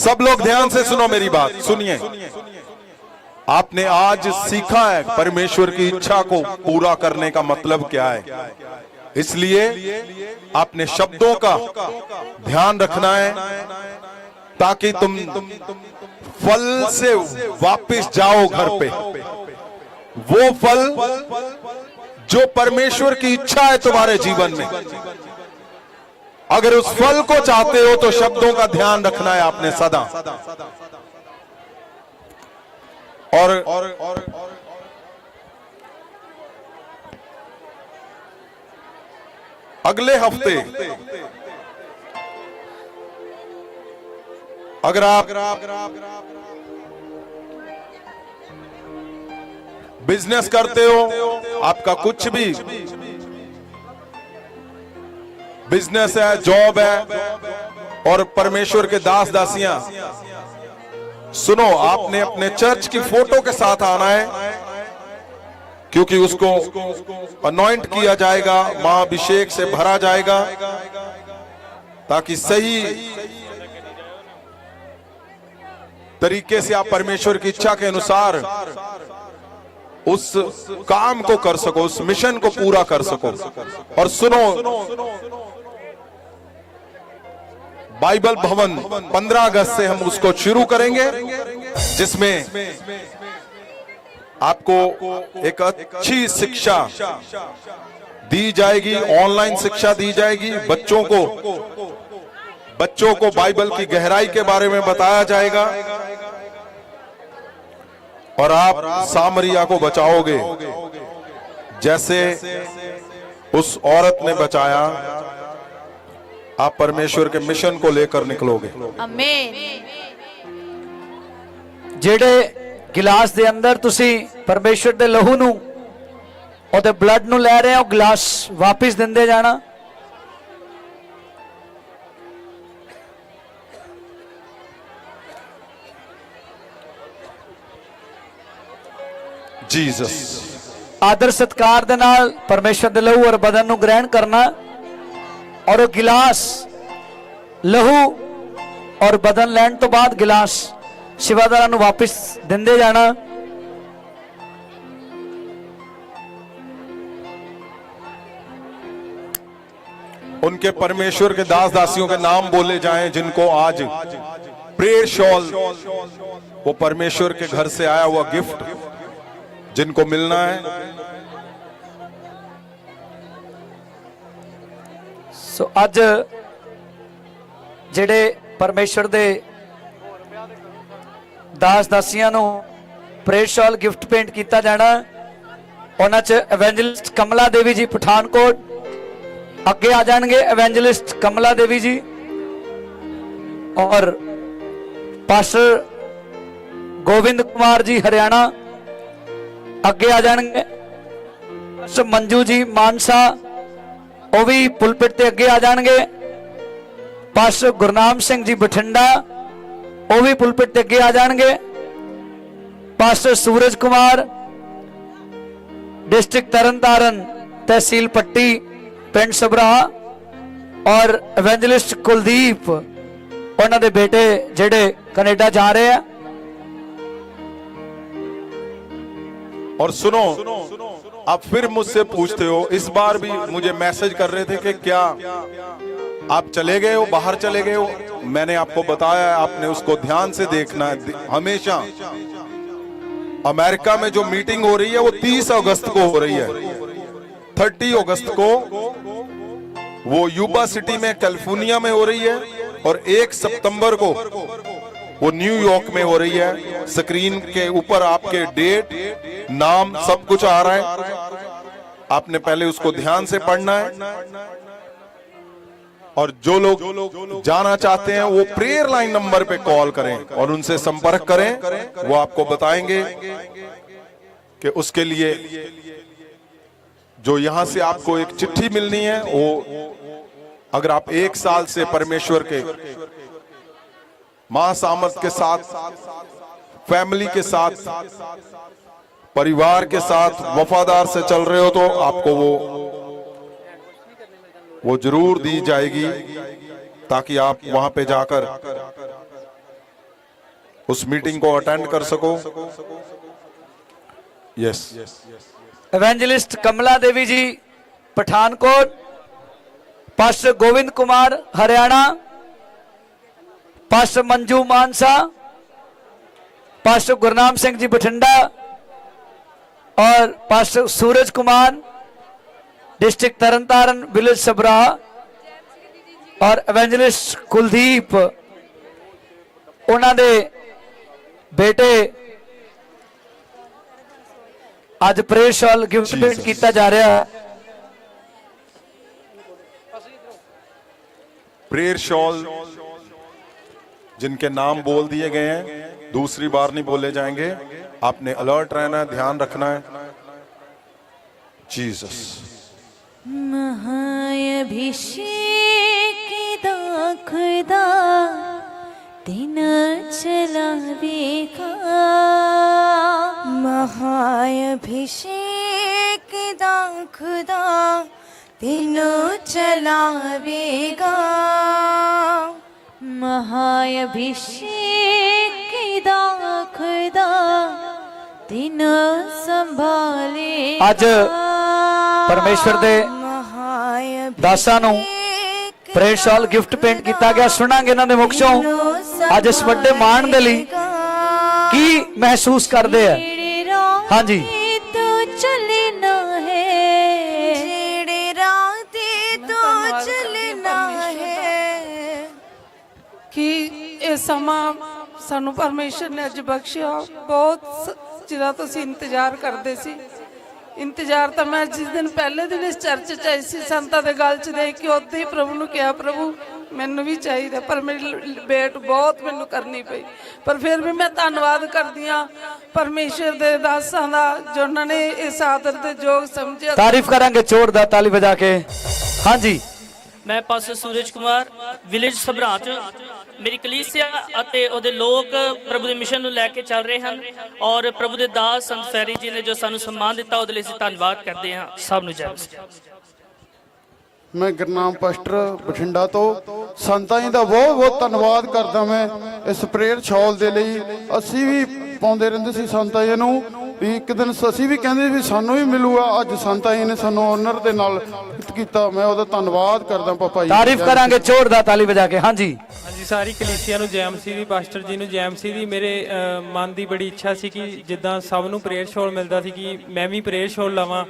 सब लोग ध्यान से सुनो मेरी बात, सुनिए। आपने आज सीखा है परमेश्वर की इच्छा को पूरा करने का मतलब क्या है, इसलिए आपने शब्दों का ध्यान रखना है ताकि तुम फल से वापस जाओ घर पे। वो फल जो परमेश्वर की इच्छा है तुम्हारे जीवन में, अगर उस फल को चाहते हो तो शब्दों का ध्यान रखना है आपने सदा। और अगले हफ्ते अगर आप बिजनेस करते हो, आपका कुछ भी बिजनेस है, जॉब है, और परमेश्वर के दास दासियां सुनो, आपने अपने चर्च की फोटो के साथ आना है, क्योंकि उसको अनॉइंट किया जाएगा, महाअभिषेक से भरा जाएगा, ताकि सही तरीके से आप परमेश्वर की इच्छा के अनुसार उस काम को कर सको, उस मिशन को पूरा कर सको। और सुनो, बाइबल भवन 15 अगस्त से हम उसको शुरू करेंगे, जिसमें आपको एक अच्छी शिक्षा दी जाएगी, ऑनलाइन शिक्षा दी जाएगी। बच्चों को बाइबल की गहराई के बारे में बताया जाएगा और आप सामरिया को बचाओगे जैसे उस औरत ने बचाया। आप परमेश्वर के मिशन को लेकर निकलोगे। आमीन। ਜਿਹੜੇ गिलास ਦੇ ਅੰਦਰ ਤੁਸੀਂ ਪਰਮੇਸ਼ਰ ਦੇ ਲਹੂ ਨੂੰ ਉਹਦੇ ਬਲੱਡ ਨੂੰ ਲੈ ਰਹੇ ਹੋ, ਗਲਾਸ ਵਾਪਿਸ ਦਿੰਦੇ ਜਾਣਾ। जीसस ਆਦਰ ਸਤਕਾਰ ਦੇ ਨਾਲ ਪਰਮੇਸ਼ਰ ਦੇ ਲਹੂ ਔਰ ਬਦਨ ਨੂੰ ਗ੍ਰਹਿਣ ਕਰਨਾ ਔਰ ਉਹ ਗਿਲਾਸ ਲਹੂ ਔਰ ਬਦਨ ਲੈਣ ਤੋਂ ਬਾਅਦ ਗਿਲਾਸ सेवादारा ਨੂੰ वापिस ਦਿੰਦੇ जाना। उनके परमेश्वर के दास दासियों के नाम बोले जाएं जिनको आज प्रेयर शॉल, वो परमेश्वर के घर से आया हुआ गिफ्ट जिनको मिलना है। सो आज ਜਿਹੜੇ ਪਰਮੇਸ਼ਰ ਦੇ दास दासियां ਨੂੰ प्रेयर शॉल गिफ्ट पेंट किया जाना। ਉਹਨਾਂ ਚ एवेंजलिस्ट कमला देवी जी पठानकोट अगे आ जाएंगे, एवेंजलिस्ट कमला देवी जी और पास्टर गोविंद कुमार जी हरियाणा अगे आ जाएंगे। पास्टर मंजू जी मानसा वो भी पुलपिट ते अगे आ जाएंगे। पास्टर गुरनाम सिंह जी बठिंडा वो भी पुलपिट ते अगे आ जाएंगे। पास्टर सूरज कुमार डिस्ट्रिक्ट तरनतारन तहसील पट्टी पिंड सबरा और एवेंजलिस्ट कुलदीप उन्होंने दे बेटे जेडे कनेडा जा रहे हैं। और सुनो, आप फिर मुझसे पूछते हो, इस बार भी मुझे मैसेज कर रहे थे कि क्या आप चले गए हो, बाहर चले गए हो। मैंने आपको बताया, आपने उसको ध्यान से देखना है। हमेशा अमेरिका में जो मीटिंग हो रही है वो 30 अगस्त को हो रही है। 30 अगस्त को वो यूबा सिटी में कैलिफोर्निया में हो रही है और 1 सितंबर को वो न्यूयॉर्क में हो रही है। स्क्रीन के ऊपर आपके डेट, नाम सब कुछ आ रहा है। आपने पहले उसको ध्यान से पढ़ना है। और जो लोग जाना चाहते हैं वो प्रेयर लाइन नंबर पे कॉल करें और उनसे संपर्क करें। वो आपको बताएंगे कि उसके लिए जो यहां से आपको एक चिट्ठी मिलनी है, वो अगर आप 1 साल से परमेश्वर के महासामर्थ के साथ, फैमिली के साथ, परिवार के साथ वफादार से चल रहे हो तो आपको वो जरूर दी जाएगी, ताकि आप वहां पे जाकर उस मीटिंग को अटेंड कर सको। यस। एवेंजलिस्ट कमला देवी जी पठानकोट, पास्टर गोविंद कुमार हरियाणा, पास्टर मंजू मानसा, पास्टर गुरनाम सिंह जी बठिंडा और pastor Suraj Kumar district Tarn Taran village सबरा और एवेंजलिस्ट कुलदीप उन्होंने बेटे आज प्रेयर शॉल गिफ्ट भेंट किया जा रहा है। प्रेयर शॉल जिनके नाम बोल दिए गए हैं दूसरी बार नहीं बोले जाएंगे। आपने अलर्ट रहना है, ध्यान रखना है। जीसस। महाअभिषेक खुदा दिन चलावेगा, महाअभिषेक खुदा दिन चलावेगा, महाअभिषेक खुदा तीनों संभाले ਅੱਜ ਪਰਮੇਸ਼ਵਰ ਦੇ ਦਾਸਾਂ ਨੂੰ ਪ੍ਰੇਅਰ ਸ਼ਾਲ ਗਿਫਟ ਪੇਂਟ ਕੀਤਾ ਗਿਆ। ਸੁਣਾਂਗੇ ਇਹਨਾਂ ਦੇ ਮੁਖ ਚੋਂ ਅੱਜ ਇਸ ਵੱਡੇ ਮਾਣ ਦੇ ਲਈ ਕੀ ਮਹਿਸੂਸ ਕਰਦੇ ਆ। ਹਾਂਜੀ तो चलना है जेड़े राते तो चलना है कि ਇਹ ਸਮਾਂ ਸਾਨੂੰ ਪਰਮੇਸ਼ਰ ਨੇ ਅੱਜ ਬਖਸ਼ਿਆ। ਬਹੁਤ ਚਿਰਾਂ ਤੋਂ ਅਸੀਂ ਇੰਤਜ਼ਾਰ ਕਰਦੇ ਸੀ। ਇੰਤਜ਼ਾਰ ਤਾਂ ਮੈਂ ਜਿਸ ਦਿਨ ਪਹਿਲੇ ਦਿਨ ਇਸ ਚਰਚ 'ਚ ਆਈ ਸੀ, ਸੰਤਾਂ ਦੇ ਗਲ 'ਚ ਦੇਖ ਕੇ ਉੱਥੇ ਹੀ ਪ੍ਰਭੂ ਨੂੰ ਕਿਹਾ, ਪ੍ਰਭੂ ਮੈਨੂੰ ਵੀ ਚਾਹੀਦਾ, ਪਰ ਮੇਰੀ ਵੇਟ ਬਹੁਤ ਮੈਨੂੰ ਕਰਨੀ ਪਈ। ਪਰ ਫਿਰ ਵੀ ਮੈਂ ਧੰਨਵਾਦ ਕਰਦੀ ਹਾਂ ਪਰਮੇਸ਼ਰ ਦੇ ਦਾਸਾਂ ਦਾ, ਜੋ ਉਹਨਾਂ ਨੇ ਇਸ ਆਦਰ ਦੇ ਯੋਗ ਸਮਝਿਆ। ਤਾਰੀਫ ਕਰਾਂਗੇ ਜ਼ੋਰਦਾਰ ਤਾਲੀ ਵਜਾ ਕੇ। ਹਾਂਜੀ ਮੈਂ ਪਾਸਟਰ ਸੂਰਜ ਕੁਮਾਰ ਵਿਲੇਜ ਸਭਰਾਂ ਚ ਮੇਰੀ ਕਲੀਸਿਆ ਅਤੇ ਉਹਦੇ ਲੋਕ ਪ੍ਰਭੂ ਦੇ ਮਿਸ਼ਨ ਨੂੰ ਲੈ ਕੇ ਚੱਲ ਰਹੇ ਹਨ ਔਰ ਪ੍ਰਭੂ ਦੇ ਦਾਸ ਸੰਤ ਫੈਰੀ ਜੀ ਨੇ ਜੋ ਸਾਨੂੰ ਸਨਮਾਨ ਦਿੱਤਾ ਉਹਦੇ ਲਈ ਅਸੀਂ ਧੰਨਵਾਦ ਕਰਦੇ ਹਾਂ। ਸਭ ਨੂੰ ਜੈ ਮਸੀਹ। ਮੈਂ ਗੁਰਨਾਮ ਪਾਸਟਰ ਬਠਿੰਡਾ ਤੋਂ ਸੰਤਾਂ ਜੀ ਦਾ ਬਹੁਤ ਬਹੁਤ ਧੰਨਵਾਦ ਕਰਦਾ ਮੈਂ ਇਸ ਪ੍ਰੇਅਰ ਸ਼ਾਲ ਦੇ ਲਈ। ਅਸੀਂ ਵੀ ਪਾਉਂਦੇ ਰਹਿੰਦੇ ਸੀ ਸੰਤਾਂ ਜੀ ਨੂੰ, ਵੀ ਇੱਕ ਦਿਨ ਅਸੀਂ ਵੀ ਕਹਿੰਦੇ ਵੀ ਸਾਨੂੰ ਵੀ ਮਿਲੂਗਾ। ਅੱਜ ਸੰਤਾਂ ਜੀ ਨੇ ਸਾਨੂੰ ਓਨਰ ਦੇ ਨਾਲ ਕੀਤਾ। ਮੈਂ ਉਹਦਾ ਧੰਨਵਾਦ ਕਰਦਾ ਪਾਪਾ ਜੀ। ਤਾਰੀਫ ਕਰਾਂਗੇ ਜ਼ੋਰਦਾਰ ਤਾਲੀ ਵਜਾ ਕੇ। ਹਾਂਜੀ ਹਾਂਜੀ, ਸਾਰੀ ਕਲੀਸਿਆ ਨੂੰ ਜੈ ਮਸੀਹ ਦੀ, ਪਾਸਟਰ ਜੀ ਨੂੰ ਜੈ ਮਸੀਹ ਦੀ। ਮੇਰੇ ਮਨ ਦੀ ਬੜੀ ਇੱਛਾ ਸੀ ਕਿ ਜਿੱਦਾਂ ਸਭ ਨੂੰ ਪ੍ਰੇਅਰ ਸ਼ਾਲ ਮਿਲਦਾ ਸੀ ਕਿ ਮੈਂ ਵੀ ਪ੍ਰੇਅਰ ਸ਼ਾਲ ਲਵਾਂ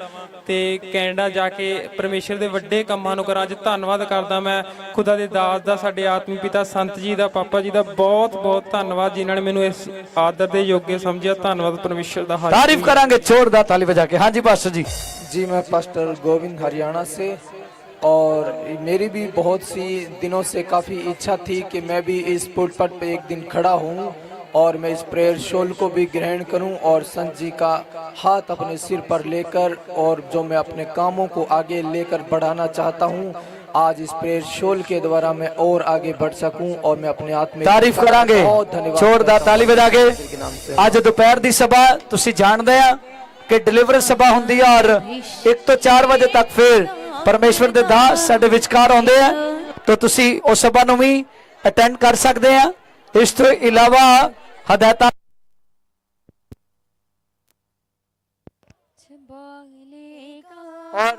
ਤੇ ਕੈਨੇਡਾ ਜਾ ਕੇ ਪਰਮੇਸ਼ਰ ਦੇ ਵੱਡੇ ਕੰਮਾਂ ਨੂੰ ਕਰਾਂ। ਅੱਜ ਧੰਨਵਾਦ ਕਰਦਾ ਮੈਂ ਖੁਦਾ ਦੇ ਦਾਸ ਦਾ, ਸਾਡੇ ਆਤਮਿਕ ਪਿਤਾ ਸੰਤ ਜੀ ਦਾ, ਪਾਪਾ ਜੀ ਦਾ ਬਹੁਤ ਬਹੁਤ ਧੰਨਵਾਦ ਜਿਨ੍ਹਾਂ ਨੇ ਮੈਨੂੰ ਇਸ ਆਦਰ ਦੇ ਯੋਗੇ ਸਮਝਿਆ। ਧੰਨਵਾਦ ਪਰਮੇਸ਼ਰ ਦਾ। तारीफ करेंगे जोरदार ताली बजा के। हाँ जी पास्टर जी। जी मैं पास्टर गोविंद हरियाणा से, और मेरी भी बहुत सी दिनों से काफ़ी इच्छा थी कि मैं भी इस पुलपट पे एक दिन खड़ा हूँ और मैं इस प्रेयर शॉल को भी ग्रहण करूं और संत जी का हाथ अपने सिर पर लेकर और जो मैं अपने कामों को आगे लेकर बढ़ाना चाहता हूं, आज इस प्रेयर शॉल के द्वारा मैं और आगे बढ़ सकूं और मैं अपने आत्मा तारीफ करांगे जोरदार ताली बजा के। आज दोपहर दी सभा तुसी जानदे आ कि डिलीवरेंस सभा हुंदी है और 1 ਤੋਂ 4 ਵਜੇ तक फिर परमेश्वर दे दास साडे विचकार आउंदे आ, तो तुसी उस सभा नूं भी अटेंड कर सकदे आ। इस तो इलावा हदायतां और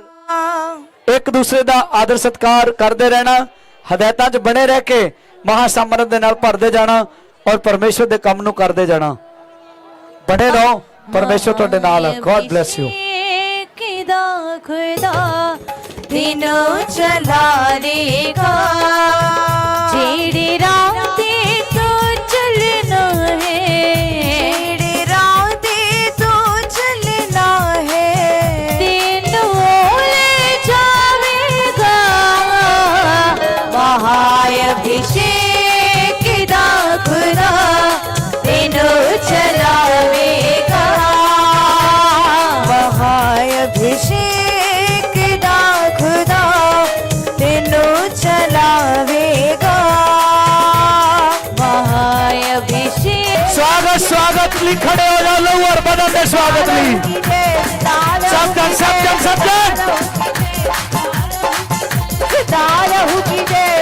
एक दूसरे का आदर सत्कार करते रहना, हदायतां च बने रह के महासामर्थ दे नाल भरदे जाना और परमेश्वर दे काम नूं करदे जाना। बने रहो, परमेश्वर तुहाडे नाल है। God bless you. खुदा खुदा तीनों चला लेगा जेड़ी राते तो चलना है जेड़ी राते तो चलना है तीनों ले जावेगा महाअभिषेक दा खुदा तीनों चलावेगा महाअभिषेक दा खुदा तीनों चलावेगा महाअभिषेक। स्वागत स्वागत ली खड़े हो जाओ लोग और बदन दे स्वागत ली सब